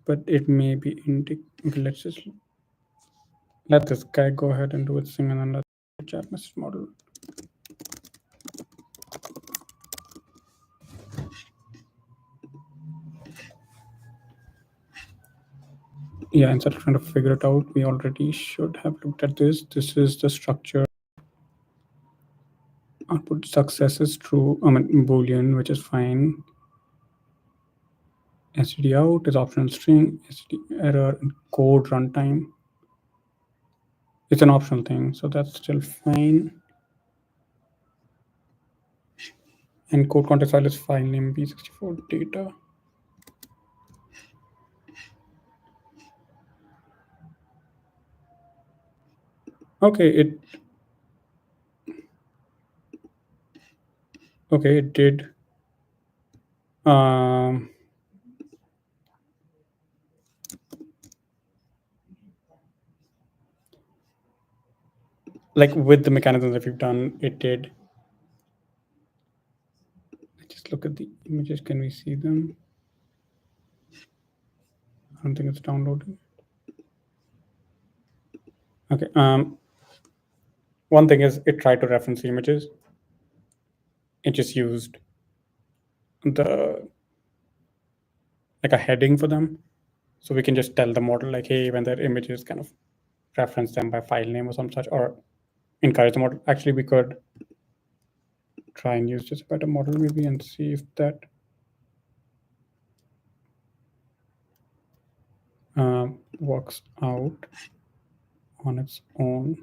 But it may be okay, let's just let this guy go ahead and do its thing, and then let the chat message model. Yeah, instead of trying to figure it out, we already should have looked at this. This is the structure. Output success is true, Boolean, which is fine. std out is optional string, std error, and code runtime. It's an optional thing, so that's still fine. And code context file is file name b64 data. Okay, it did. Like with the mechanisms that we've done, it did. Just look at the images. Can we see them? I don't think it's downloading. Okay. One thing is it tried to reference the images. It just used the like a heading for them. So we can just tell the model like, hey, when their images kind of reference them by file name or some such, or encourage the model. Actually, we could try and use just a better model maybe and see if that works out on its own.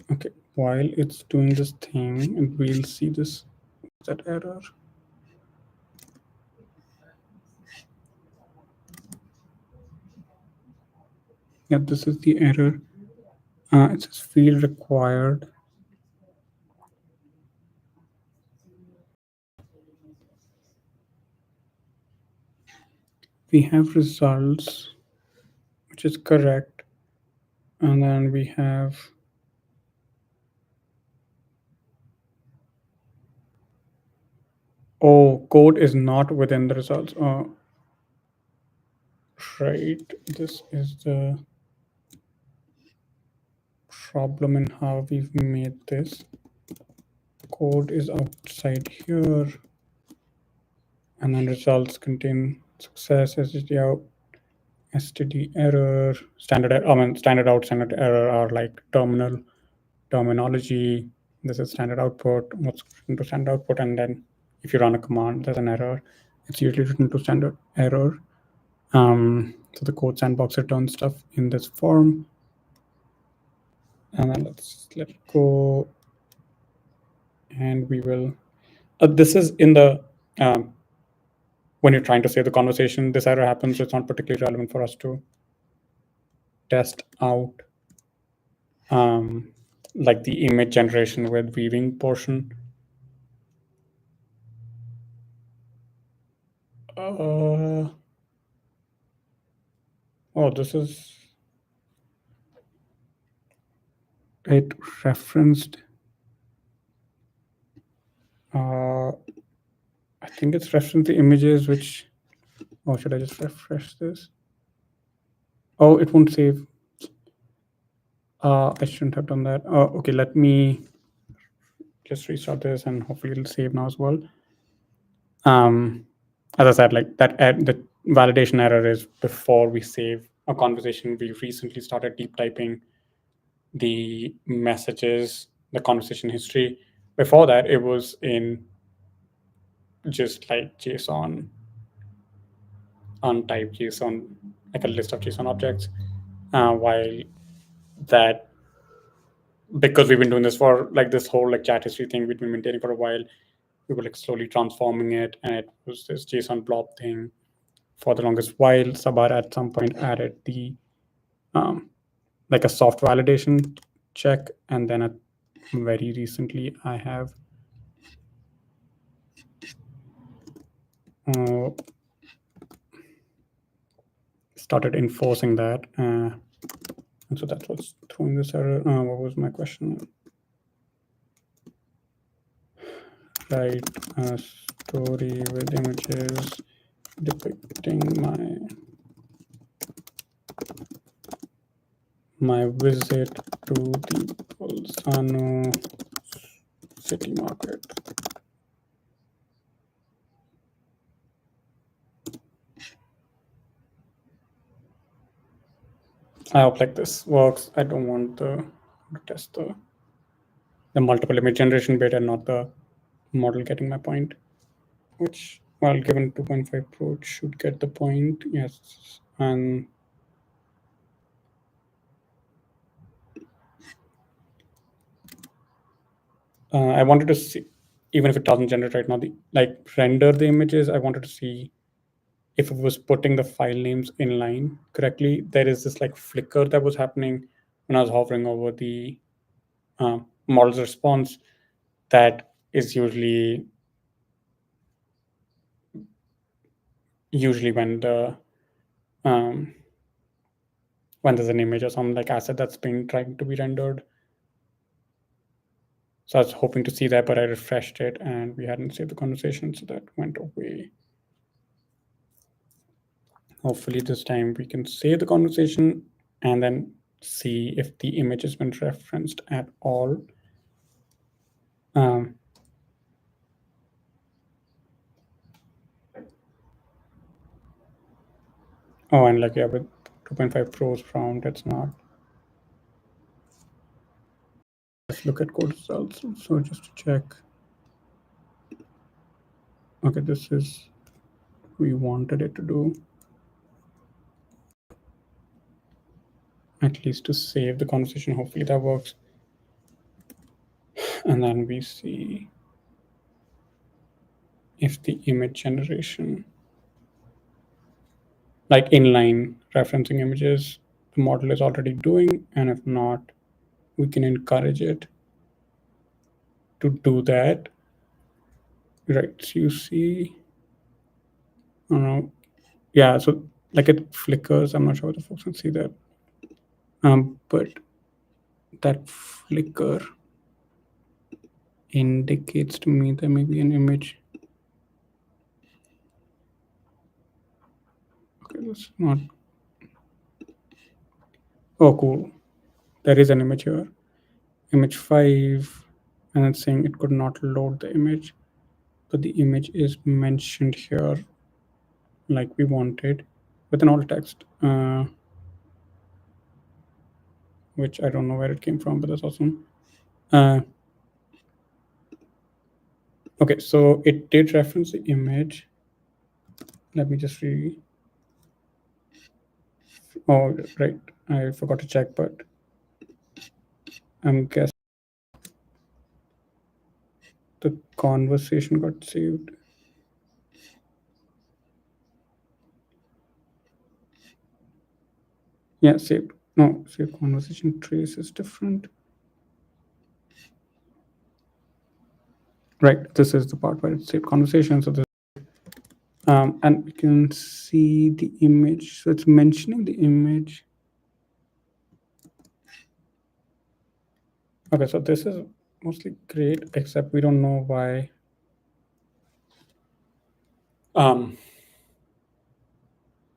Okay, while it's doing this thing, and we'll see this, that error. Yeah, this is the error. It says field required. We have results, which is correct. And then we have code is not within the results. Right. This is the problem in how we've made this. code is outside here, and then results contain success, STD out, STD error, standard out, standard error are like terminology. This is standard output, what's written to standard output, and then if you run a command, there's an error. It's usually written to standard error. So the code sandbox returns stuff in this form. And then let's let it go. And we will, this is in the, when you're trying to save the conversation, this error happens. So it's not particularly relevant for us to test out like the image generation with weaving portion. Oh, this is, it referenced, I think it's referenced the images, which, oh, should I just refresh this? Oh, it won't save. I shouldn't have done that. Okay, let me just restart this and hopefully it'll save now as well. As I said, like that, the validation error is before we save a conversation. We recently started deep typing the messages, the conversation history. Before that, it was in just like JSON, untyped JSON, like a list of JSON objects. While that, because we've been doing this for like this whole like chat history thing we've been maintaining for a while, we were like slowly transforming it, and it was this JSON blob thing for the longest while. Sabar at some point added the like a soft validation check, and then very recently I have started enforcing that. And so that's what's throwing this error. What was my question? Write a story with images depicting my visit to the Bolzano city market. I hope like this works. I don't want to test the multiple image generation bit and not the model getting my point, which, well, given 2.5 Pro, it should get the point. Yes. And I wanted to see, even if it doesn't generate right now, like render the images, I wanted to see if it was putting the file names in line correctly. There is this like flicker that was happening when I was hovering over the model's response. That is usually when the when there's an image or some like asset that's being trying to be rendered. So I was hoping to see that, but I refreshed it and we hadn't saved the conversation, so that went away. Hopefully this time we can save the conversation and then see if the image has been referenced at all. Oh, and like, yeah, with 2.5 Pro's found, it's not. Let's look at code results. So just to check. Okay, this is what we wanted it to do. At least to save the conversation. Hopefully that works. And then we see if the image generation, like inline referencing images, the model is already doing, and if not, we can encourage it to do that. Right, so you see, I don't know, yeah, so like it flickers. I'm not sure whether folks can see that, but that flicker indicates to me there may be an image. Okay, that's not. Oh, cool. There is an image here. Image 5, and it's saying it could not load the image, but the image is mentioned here like we wanted with an alt text, which I don't know where it came from, but that's awesome. Okay, so it did reference the image. Let me just oh, right. I forgot to check, but I'm guessing the conversation got saved. Yeah, saved. No, save conversation trace is different. Right, this is the part where it's saved conversation. So this, and we can see the image. So it's mentioning the image. Okay, so this is mostly great, except we don't know why.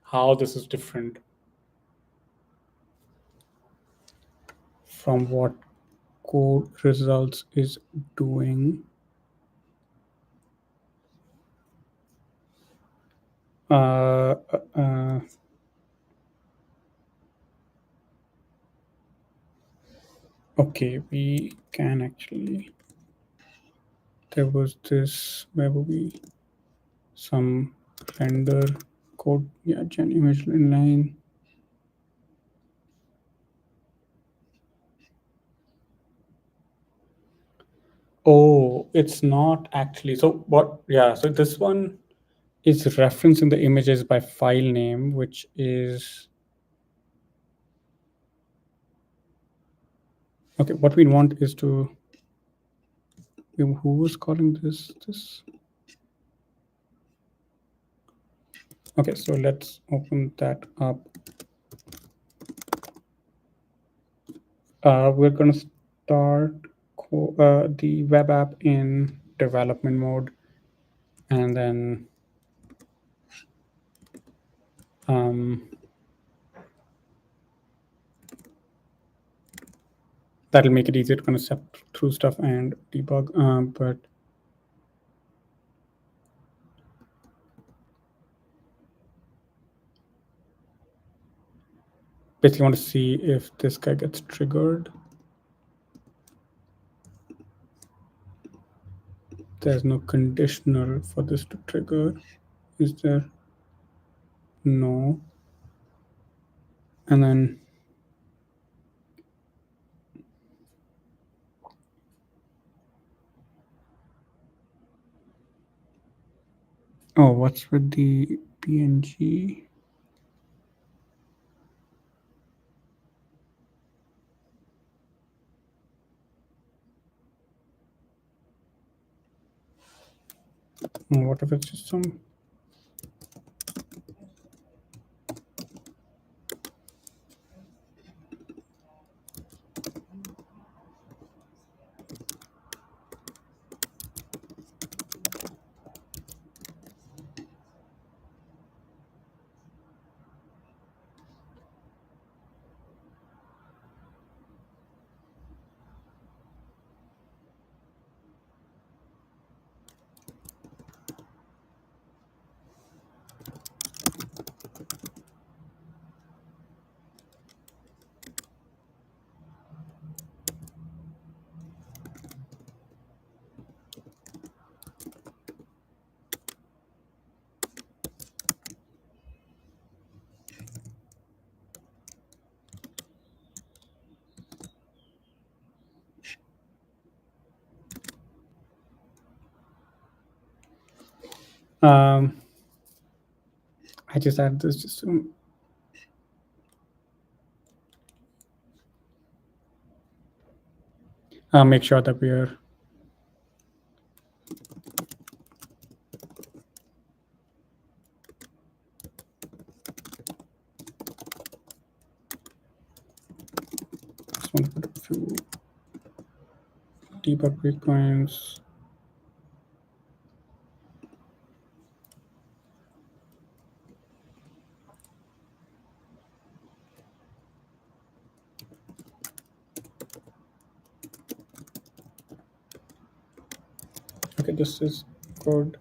How this is different from what code results is doing. Okay, we can actually. There was this. Where were we? Some render code. Yeah, gen image inline. Oh, it's not actually. So what? Yeah. So this one is referencing the images by file name, which is. Okay, what we want is to. Who was calling this? Okay, so let's open that up. We're going to start the web app in development mode, and then that'll make it easier to kind of step through stuff and debug. But basically want to see if this guy gets triggered. There's no conditional for this to trigger. Is there? No. And then oh, what's with the PNG? What if it's just some? I just added this just to make sure that we are just want to put a few debug breakpoints. this is good.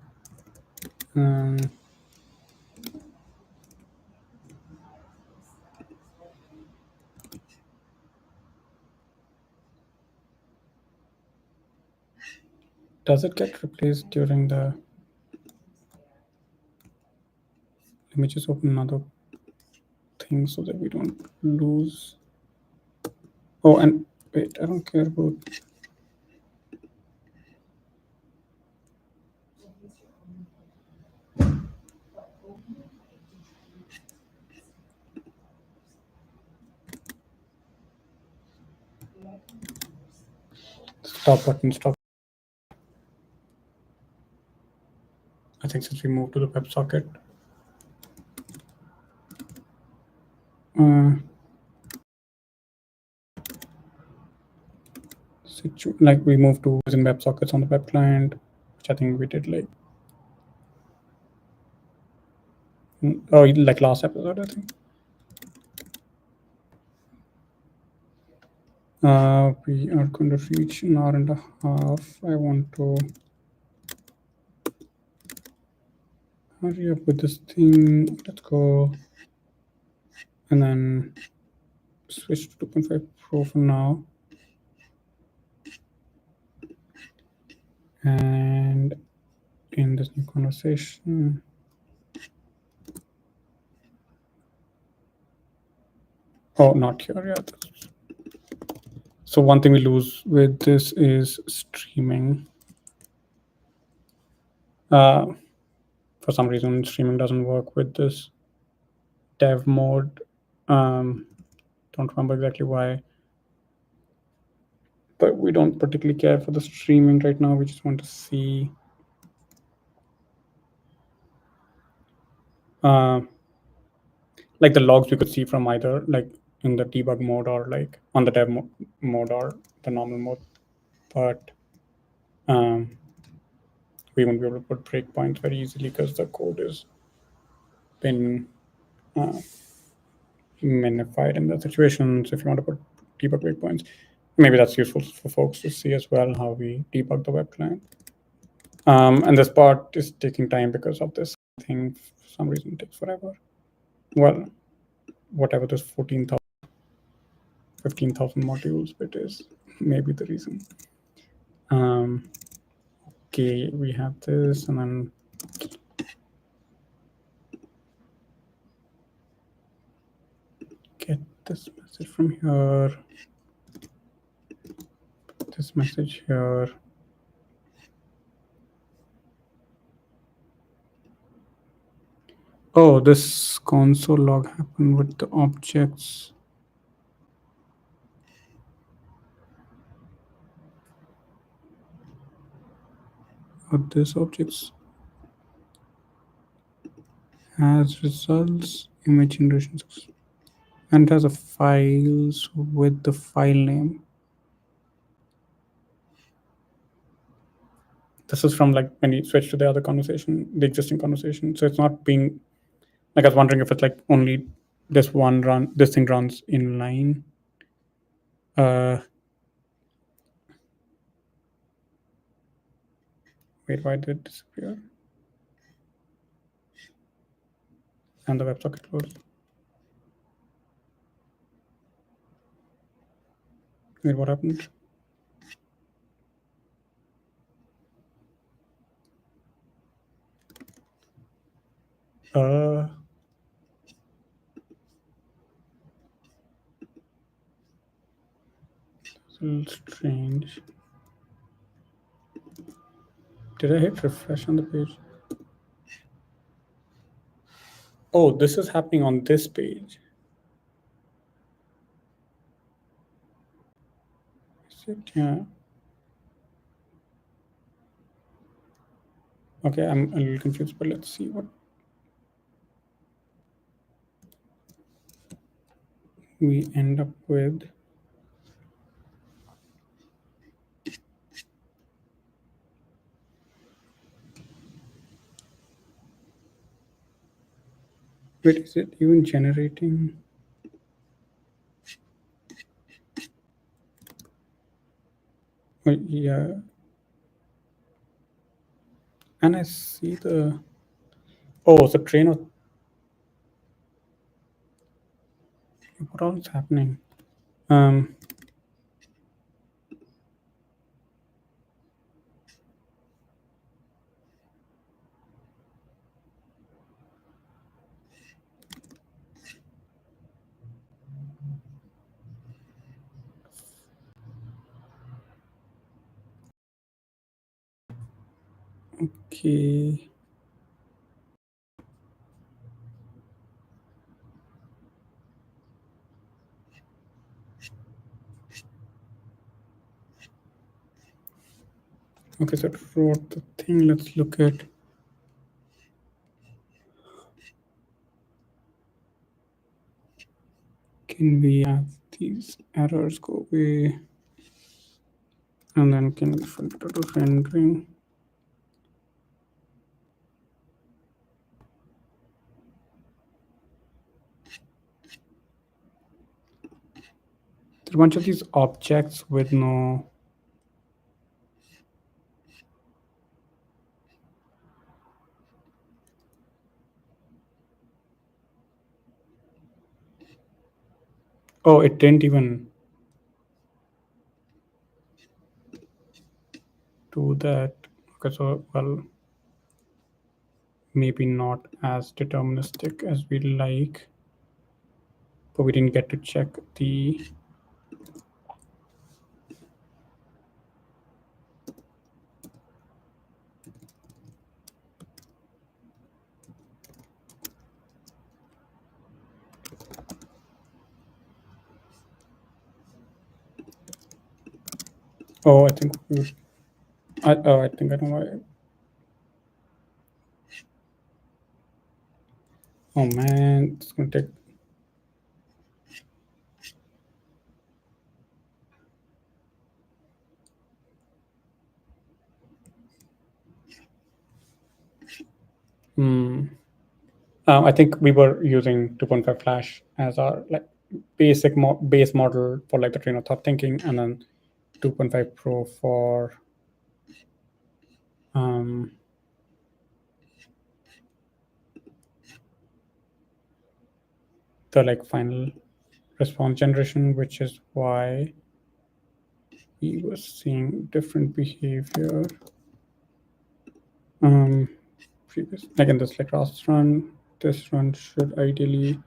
Does it get replaced during the... Let me just open another thing so that we don't lose. Oh, and wait, I don't care about... Stop button, stop. I think since we moved to the WebSocket, like we moved to using WebSockets on the web client, which I think we did like last episode, I think. We are going to reach an hour and a half. I want to hurry up with this thing. Let's go. And then switch to 2.5 Pro for now. And in this new conversation, oh, not here yet. So one thing we lose with this is streaming. For some reason, streaming doesn't work with this dev mode. Don't remember exactly why, but we don't particularly care for the streaming right now. We just want to see like the logs we could see from either like in the debug mode or like on the dev mode or the normal mode, but we won't be able to put breakpoints very easily because the code has been minified in that situation. So if you want to put debug breakpoints, maybe that's useful for folks to see as well, how we debug the web client. And this part is taking time because of this thing. For some reason, it takes forever. Well, whatever this 15,000 modules bit is, maybe the reason. Okay, we have this, and then get this message from here, this message here. Oh, this console log happened with the objects. This objects has results, image generation, and it has a files with the file name. This is from like when you switch to the other conversation, the existing conversation. So it's not being like, I was wondering if it's like only this thing runs in line. Wait, why did it disappear? And the WebSocket closed. Wait, what happened? A little strange. Did I hit refresh on the page? Oh, this is happening on this page. Is it? Yeah. Okay, I'm a little confused, but let's see what we end up with. Wait, is it even generating? Oh, yeah. And I see the, oh, the train of, what all is happening? Um, okay. Okay, so it wrote the thing. Let's look at. Can we have these errors go away? And then can we filter to rendering? There are a bunch of these objects with no. Oh, it didn't even do that. Okay, so, well, maybe not as deterministic as we like, but we didn't get to check the. Oh, I think I think I know why. Oh man, it's gonna take. Hmm. I think we were using 2.5 Flash as our like basic base model for like the train of thought thinking, and then 2.5 Pro for um, the like final response generation, which is why we were seeing different behavior. Previous, like in this like last run, this run should ideally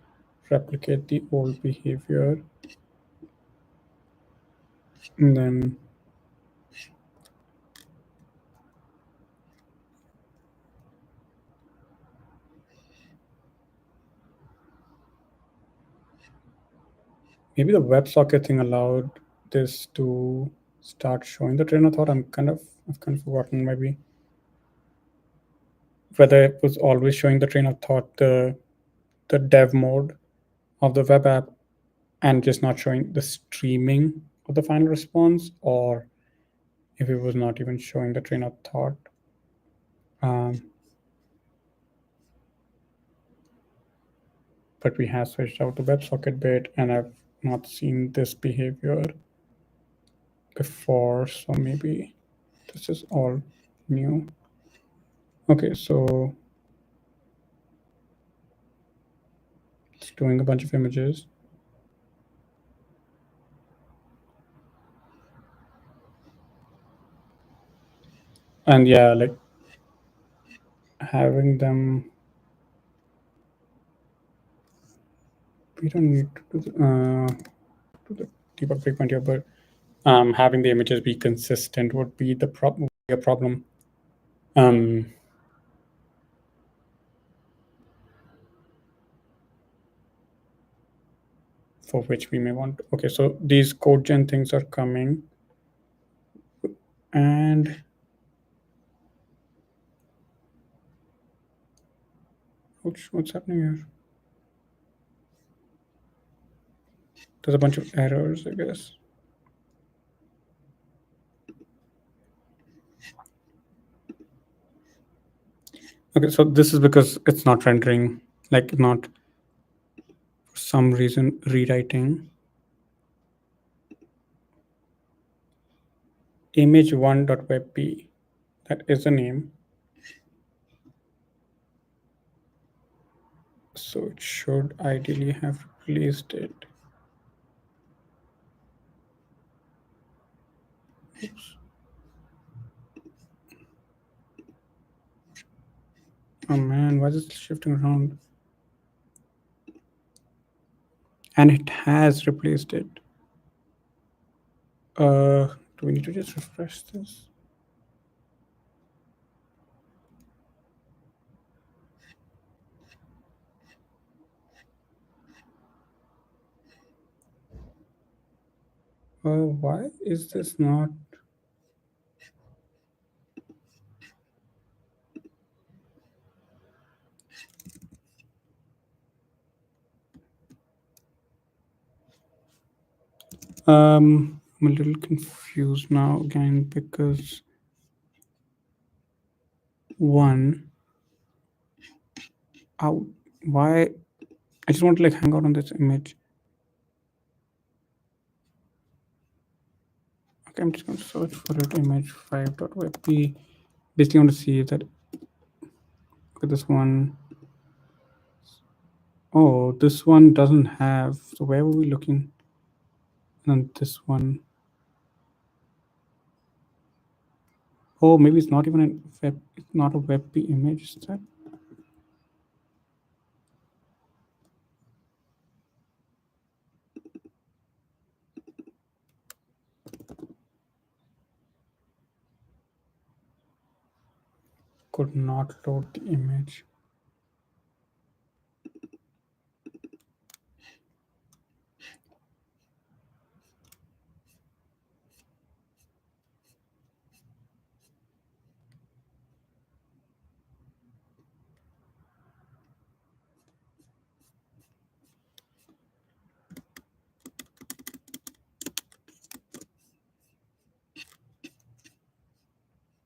replicate the old behavior, and then maybe the WebSocket thing allowed this to start showing the train of thought. I've kind of forgotten maybe whether it was always showing the train of thought, the dev mode of the web app, and just not showing the streaming of the final response, or if it was not even showing the train of thought. But we have switched out the WebSocket bit, and I've not seen this behavior before, so maybe this is all new. Okay, so it's doing a bunch of images. And yeah, like having them, we don't need to do the debug breakpoint here, but having the images be consistent would be the a problem. For which we may want. Okay, so these code gen things are coming, and what's happening here? There's a bunch of errors, I guess. Okay, so this is because it's not rendering, like not for some reason rewriting. Image1.webp, that is the name. So it should ideally have replaced it. Oops. Oh man, why is it shifting around? And it has replaced it. Do we need to just refresh this? Why is this not? I'm a little confused now again because one, out. Why? I just want to like hang out on this image. Okay, I'm just going to search for it. Image 5.webp. Basically, I want to see that. Look at this one. Oh, this one doesn't have. So where were we looking? And this one. Oh, maybe it's not even a web. It's not a WebP image. Is that? Could not load the image.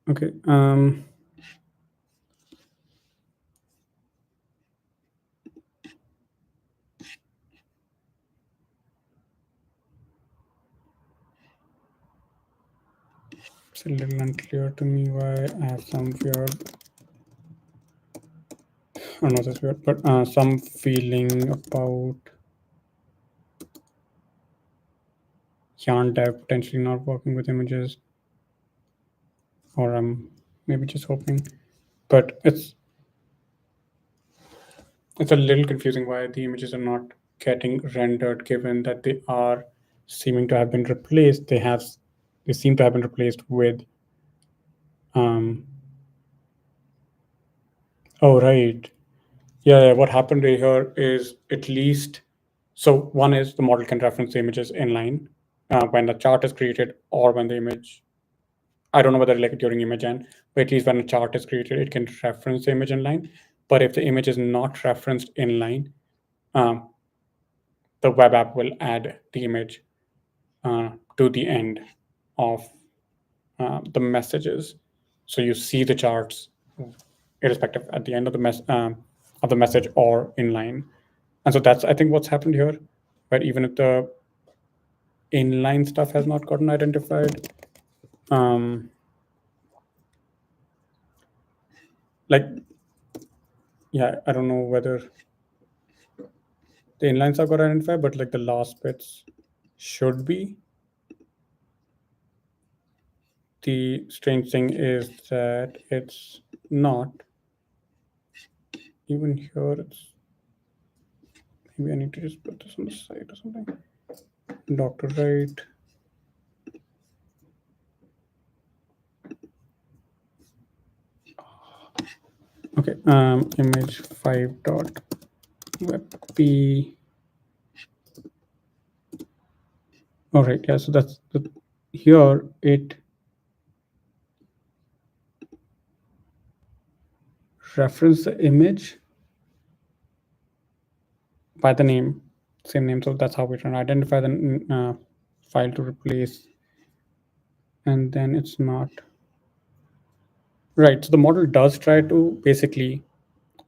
Okay. It's a little unclear to me why I have some weird. I don't know that's weird, but some feeling about yarn dev potentially not working with images, or I'm maybe just hoping, but it's a little confusing why the images are not getting rendered, given that they are seeming to have been replaced. They seem to have been replaced with. Oh right, yeah. What happened here is at least. So one is the model can reference the images inline when the chart is created or when the image. I don't know whether like during ImageN, but at least when a chart is created, it can reference the image inline. But if the image is not referenced inline, the web app will add the image to the end of the messages. So you see the charts irrespective at the end of the message or inline. And so that's I think what's happened here. But even if the inline stuff has not gotten identified, like yeah, I don't know whether the inlines are got identified, but like the last bits should be. The strange thing is that it's not. Even here, it's maybe I need to just put this on the side or something. Dr. Wright. Okay, image 5.webp. All right, yeah, so that's here it reference the image by the name, same name. So that's how we can identify the file to replace. And then it's not. Right, so the model does try to basically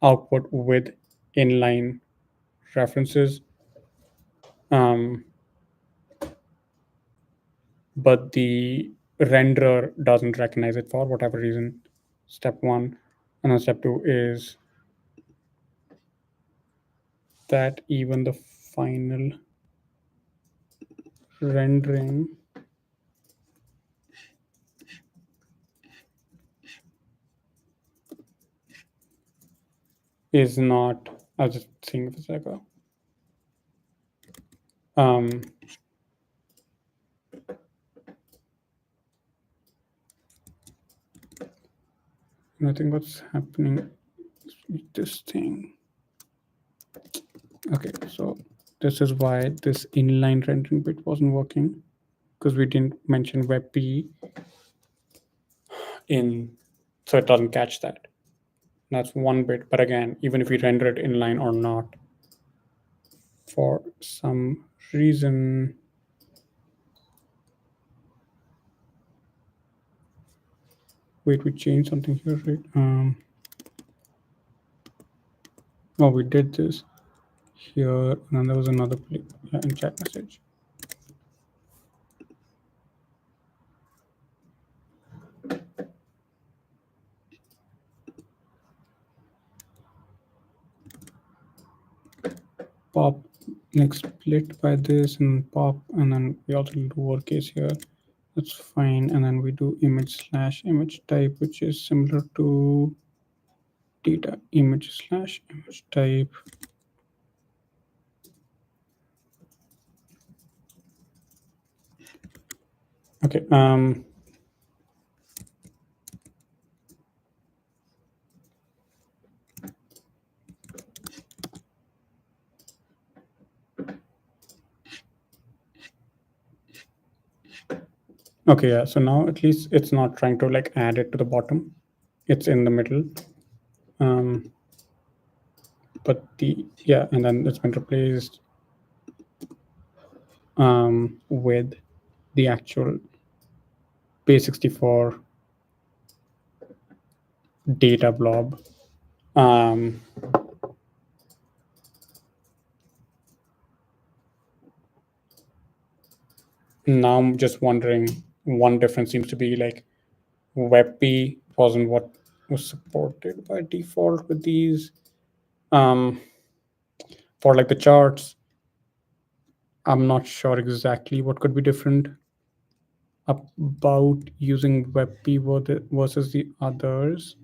output with inline references, but the renderer doesn't recognize it for whatever reason. Step one, and then step two is that even the final rendering is not, I was just thinking of a second. I think what's happening with this thing. Okay, so this is why this inline rendering bit wasn't working, because we didn't mention WebP in, so it doesn't catch that. That's one bit. But again, even if we render it inline or not, for some reason, wait, we changed something here, right? Oh, we did this here, and then there was another place, yeah, in chat message. Pop, like split by this and pop, and then we also do lowercase here. That's fine. And then we do image/image type, which is similar to data image/image type. Okay. Okay, yeah. So now at least it's not trying to like add it to the bottom. It's in the middle. But and then it's been replaced with the actual base64 data blob. Now I'm just wondering, one difference seems to be like WebP wasn't what was supported by default with these. For like the charts, I'm not sure exactly what could be different about using WebP versus the others.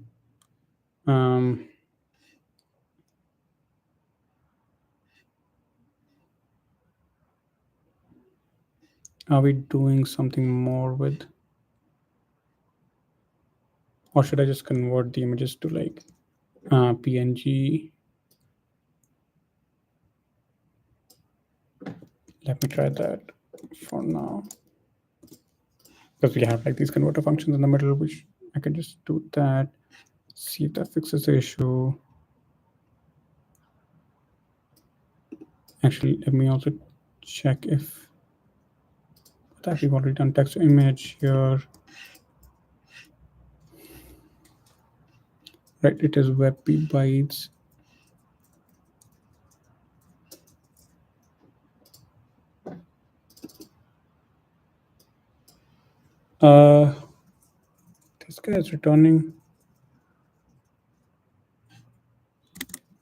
Are we doing something more with, or should I just convert the images to like PNG? Let me try that for now, because we have like these converter functions in the middle, which I can just do that, see if that fixes the issue. Actually, let me also check if that we've already done text to image here. Right, it is WebP bytes. This guy is returning.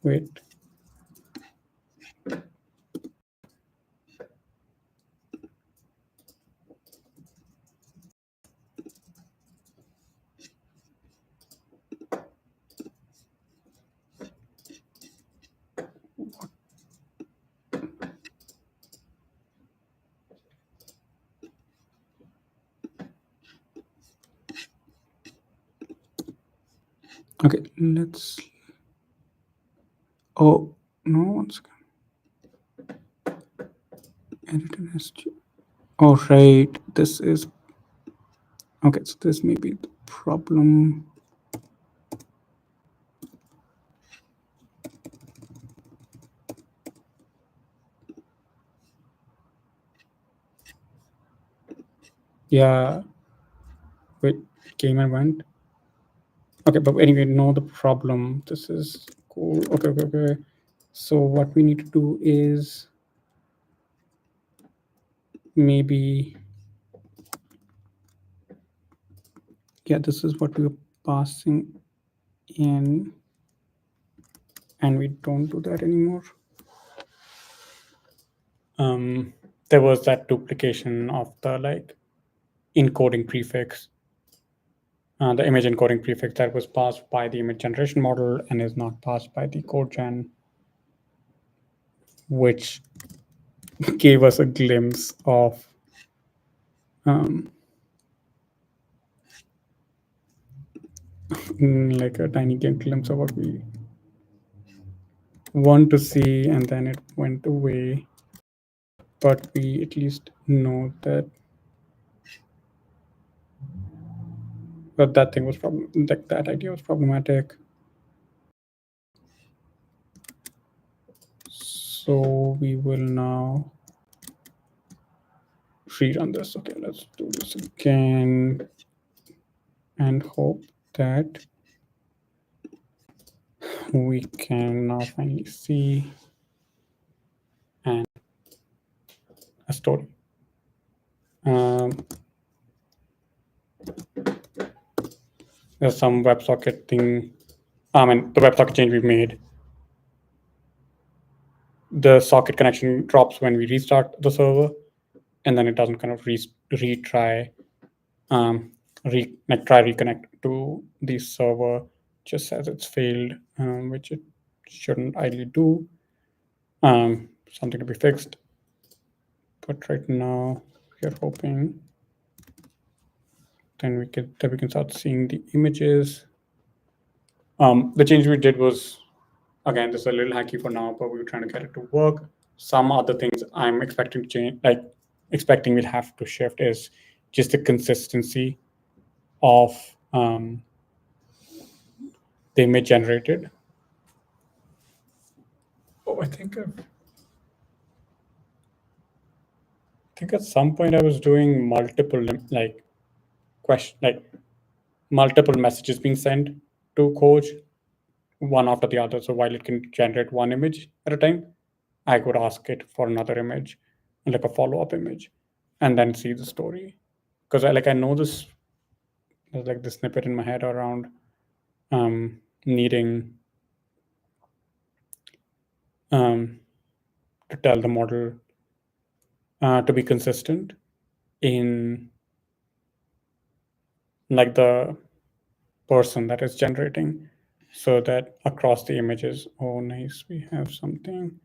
Wait. Okay, let's. Oh no, once again. Edit and SG. Oh right, this is okay. So this may be the problem. Yeah. Wait, came and went. Okay, but anyway, know the problem. This is cool. Okay. So what we need to do is maybe, yeah, this is what we are passing in, and we don't do that anymore. there was that duplication of the like encoding prefix, the image encoding prefix that was passed by the image generation model and is not passed by the code gen, which gave us a glimpse of like a tiny glimpse of what we want to see, and then it went away. But we at least know that that thing was that idea was problematic. So we will now rerun this. Okay, let's do this again and hope that we can now finally see a story. There's some WebSocket thing. The WebSocket change we've made. The socket connection drops when we restart the server, and then it doesn't kind of retry, try reconnect to the server, just says it's failed, which it shouldn't ideally do. Something to be fixed. But right now we are hoping then we can start seeing the images. The change we did was, again, this is a little hacky for now, but we were trying to get it to work. Some other things I'm expecting to change, like expecting we'll have to shift, is just the consistency of the image generated. Oh, I think at some point I was doing multiple multiple messages being sent to Khoj, one after the other. So while it can generate one image at a time, I could ask it for another image, like a follow-up image, and then see the story. Because I know this, there's like the snippet in my head around needing to tell the model to be consistent in like the person that is generating, so that across the images, oh nice, we have something.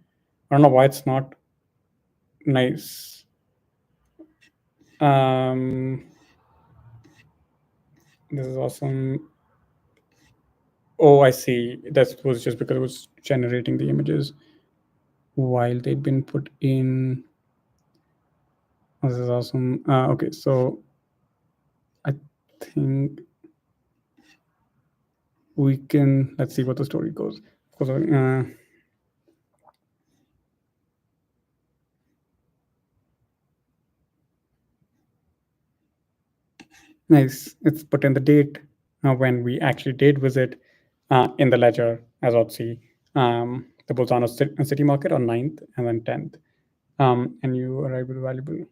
I don't know why it's not nice. This is awesome. Oh, I see. That was just because it was generating the images while they'd been put in. Oh, this is awesome. Okay, so I think we can, let's see what the story goes. Nice. It's put in the date when we actually did visit in the ledger as Otzi, the Bolzano City Market on 9th and then 10th. And you arrive with valuable.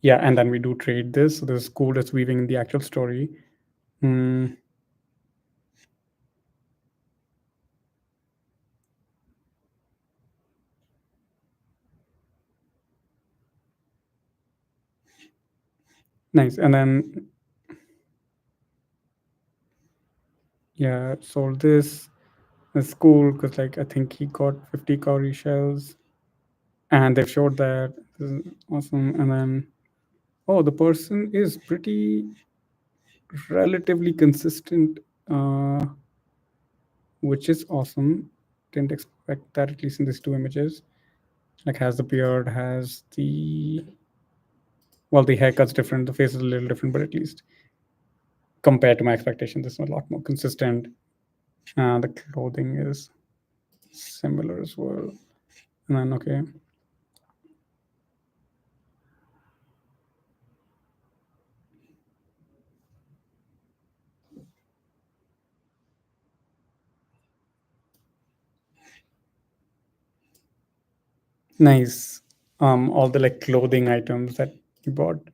Yeah, and then we do trade this. So this is cool. It's weaving in the actual story. Nice. And then, yeah, sold this. It's cool because like I think he got 50 cowrie shells, and they've showed that. This is awesome. And then, oh, the person is pretty relatively consistent, which is awesome. Didn't expect that, at least in these two images. Like has the beard, has the, well, the haircut's different, the face is a little different, but at least compared to my expectation, this is a lot more consistent. The clothing is similar as well. And then, okay. Nice. All the like clothing items that you bought.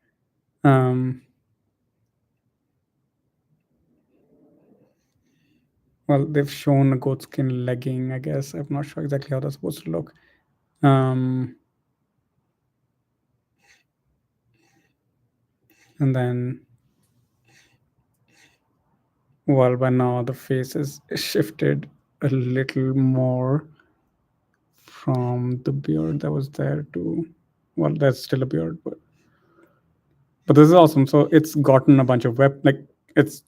well, they've shown a goat skin legging, I guess. I'm not sure exactly how that's supposed to look. And then, well, by now the face is shifted a little more from the beard that was there to, well, there's still a beard, but this is awesome. So it's gotten a bunch of it's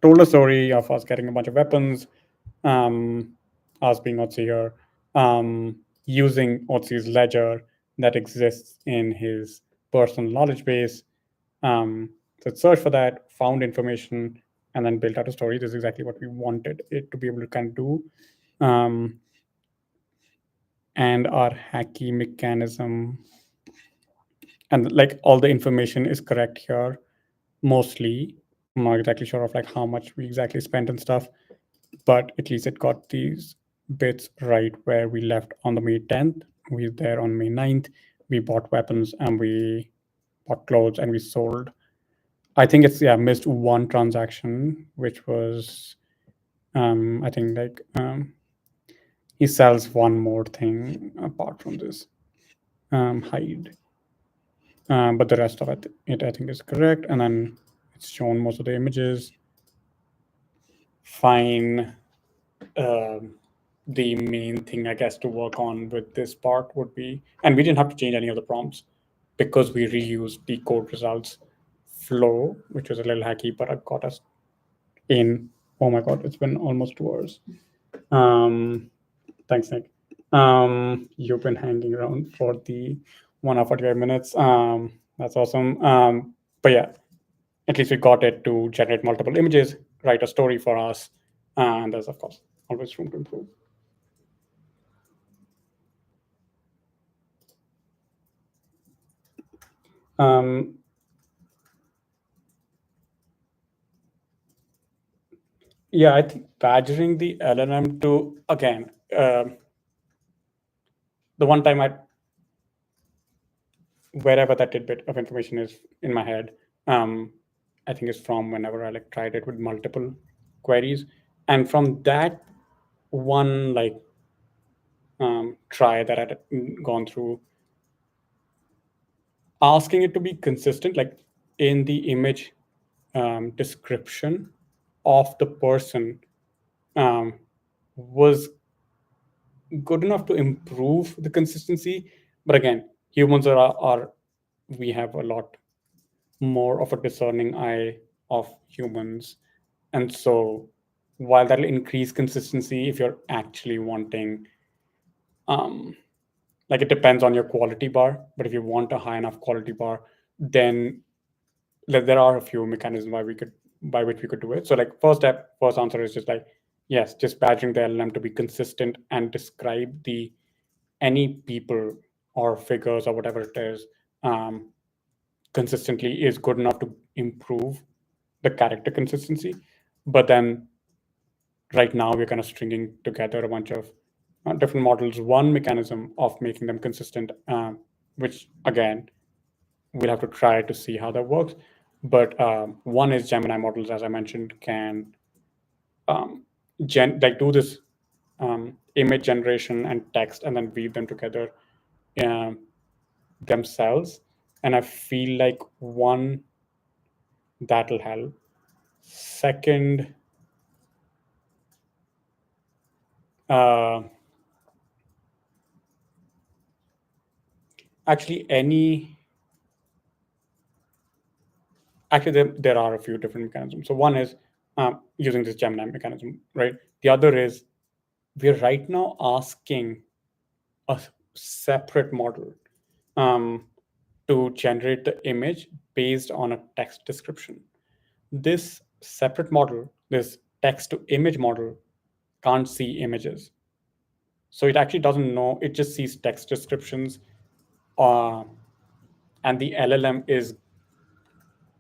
told a story of us getting a bunch of weapons, us being Otzi here, using Otzi's ledger that exists in his personal knowledge base. So it searched for that, found information, and then built out a story. This is exactly what we wanted it to be able to kind of do. And our hacky mechanism, and like all the information is correct here, mostly. I'm not exactly sure of like how much we exactly spent and stuff, but at least it got these bits right where we left on the May 10th. We were there on May 9th. We bought weapons and we bought clothes and we sold. I think it's missed one transaction, which was I think he sells one more thing apart from this hide. But the rest of it I think is correct. And then it's shown most of the images. Fine. The main thing, I guess, to work on with this part would be, and we didn't have to change any of the prompts because we reused the code results flow, which was a little hacky, but it got us in. Oh my God, it's been almost 2 hours. Thanks, Nick. You've been hanging around for the 1 hour 45 minutes. That's awesome. But yeah, at least we got it to generate multiple images, write a story for us, and there's of course always room to improve. Yeah, I think badgering the LLM to, again, the one time wherever that tidbit of information is in my head, I think is from whenever I like tried it with multiple queries. And from that one try that I'd gone through, asking it to be consistent, like in the image description of the person was good enough to improve the consistency. But again, humans are we have a lot more of a discerning eye of humans. And so while that'll increase consistency, if you're actually wanting, like it depends on your quality bar, but if you want a high enough quality bar, then there are a few mechanisms by which we could do it. So like first answer is just like, yes, just badgering the LLM to be consistent and describe any people or figures or whatever it is consistently is good enough to improve the character consistency. But then right now we're kind of stringing together a bunch of different models, one mechanism of making them consistent, which again, we'll have to try to see how that works. But one is Gemini models, as I mentioned, can do this image generation and text and then weave them together themselves. And I feel like one, that'll help. Second, actually there are a few different mechanisms. So one is using this Gemini mechanism, right? The other is we're right now asking a separate model to generate the image based on a text description. This separate model, this text to image model, can't see images. So it actually doesn't know, it just sees text descriptions. And the LLM is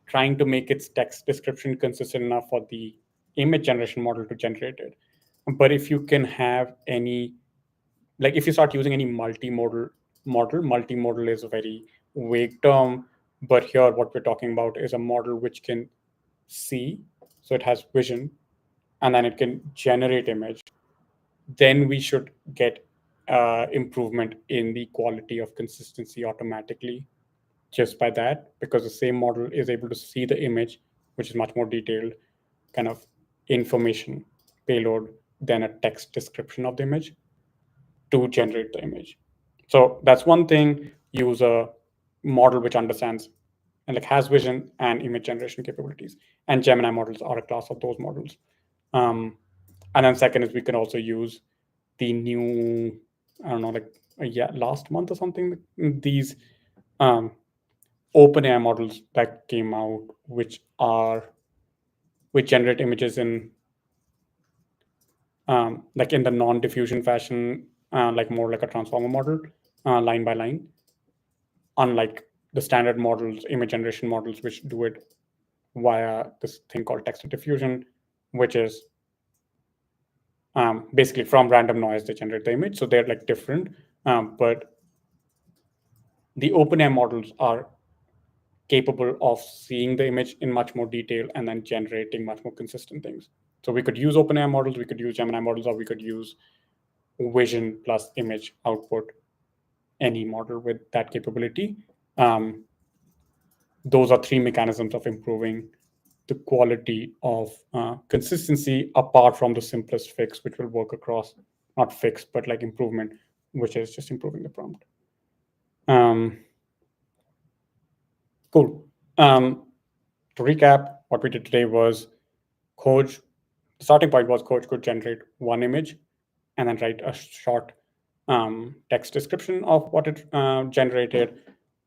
trying to make its text description consistent enough for the image generation model to generate it. But if you can have if you start using any multimodal model, multimodal is a very vague term, but here what we're talking about is a model which can see, so it has vision, and then it can generate image, then we should get improvement in the quality of consistency automatically just by that, because the same model is able to see the image, which is much more detailed kind of information payload than a text description of the image to generate the image. So that's one thing. Use a model which understands and like has vision and image generation capabilities. And Gemini models are a class of those models. And then second is we can also use the new, I don't know, like last month or something, these OpenAI models that came out, which generate images in like in the non-diffusion fashion, like more like a transformer model, line by line, unlike the standard models, image generation models, which do it via this thing called text diffusion, which is basically from random noise they generate the image. So they're like different, but the OpenAI models are capable of seeing the image in much more detail and then generating much more consistent things. So we could use OpenAI models, we could use Gemini models, or we could use vision plus image output, any model with that capability. Those are three mechanisms of improving the quality of consistency, apart from the simplest fix, which will work across, not fix, but like improvement, which is just improving the prompt. Cool. To recap, what we did today was Khoj. The starting point was Khoj could generate one image and then write a short text description of what it generated.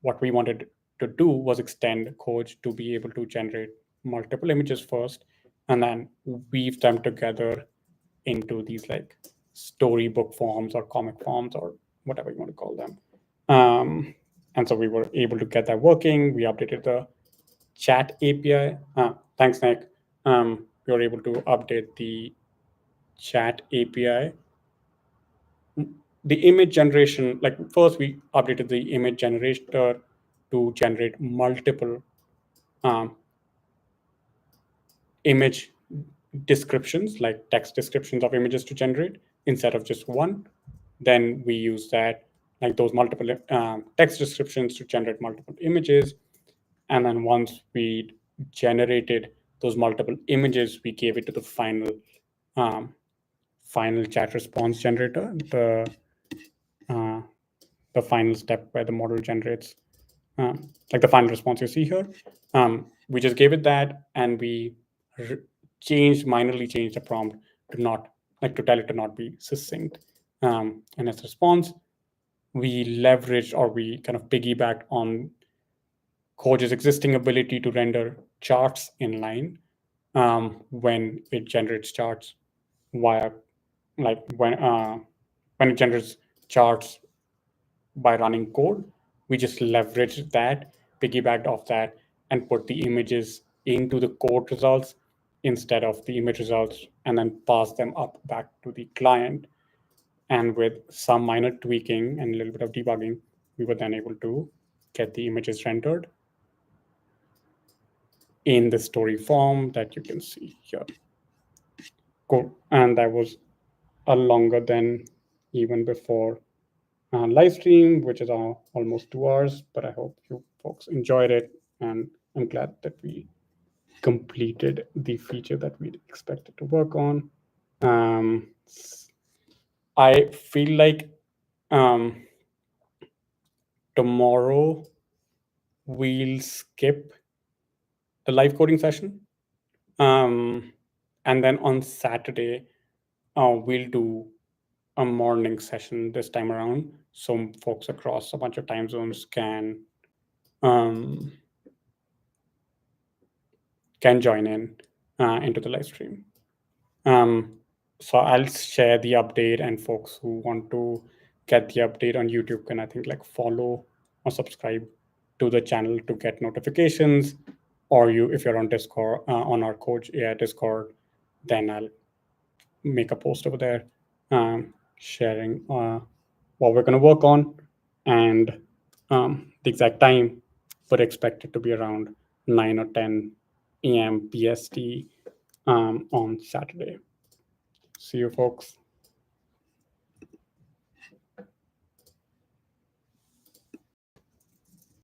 What we wanted to do was extend Khoj to be able to generate multiple images first and then weave them together into these like storybook forms or comic forms or whatever you want to call them. And so we were able to get that working. We updated the chat API. Thanks, Nick. We were able to update the chat API. The image generation, like first we updated the image generator to generate multiple image descriptions, like text descriptions of images to generate instead of just one. Then we use that, like those multiple text descriptions to generate multiple images. And then once we generated those multiple images, we gave it to the final chat response generator, the final step where the model generates like the final response you see here. We just gave it that, and we minorly changed the prompt to not to tell it to not be succinct. And as a response, we leveraged or we kind of piggybacked on Khoj's existing ability to render charts in line when it generates charts via like when it generates charts by running code. We just leveraged that, piggybacked off that, and put the images into the code results instead of the image results, and then pass them up back to the client. And with some minor tweaking and a little bit of debugging, we were then able to get the images rendered in the story form that you can see here. Cool. And that was a longer than even before live stream, which is almost 2 hours, but I hope you folks enjoyed it. And I'm glad that we completed the feature that we expected to work on. I feel like tomorrow we'll skip the live coding session. And then on Saturday, we'll do a morning session this time around. So folks across a bunch of time zones can join in into the live stream. So I'll share the update, and folks who want to get the update on YouTube can, I think, like follow or subscribe to the channel to get notifications. Or if you're on Discord, on our Khoj AI Discord, then I'll make a post over there sharing what we're going to work on, and the exact time, but expect it to be around 9 or 10 a.m. PST on Saturday. See you, folks.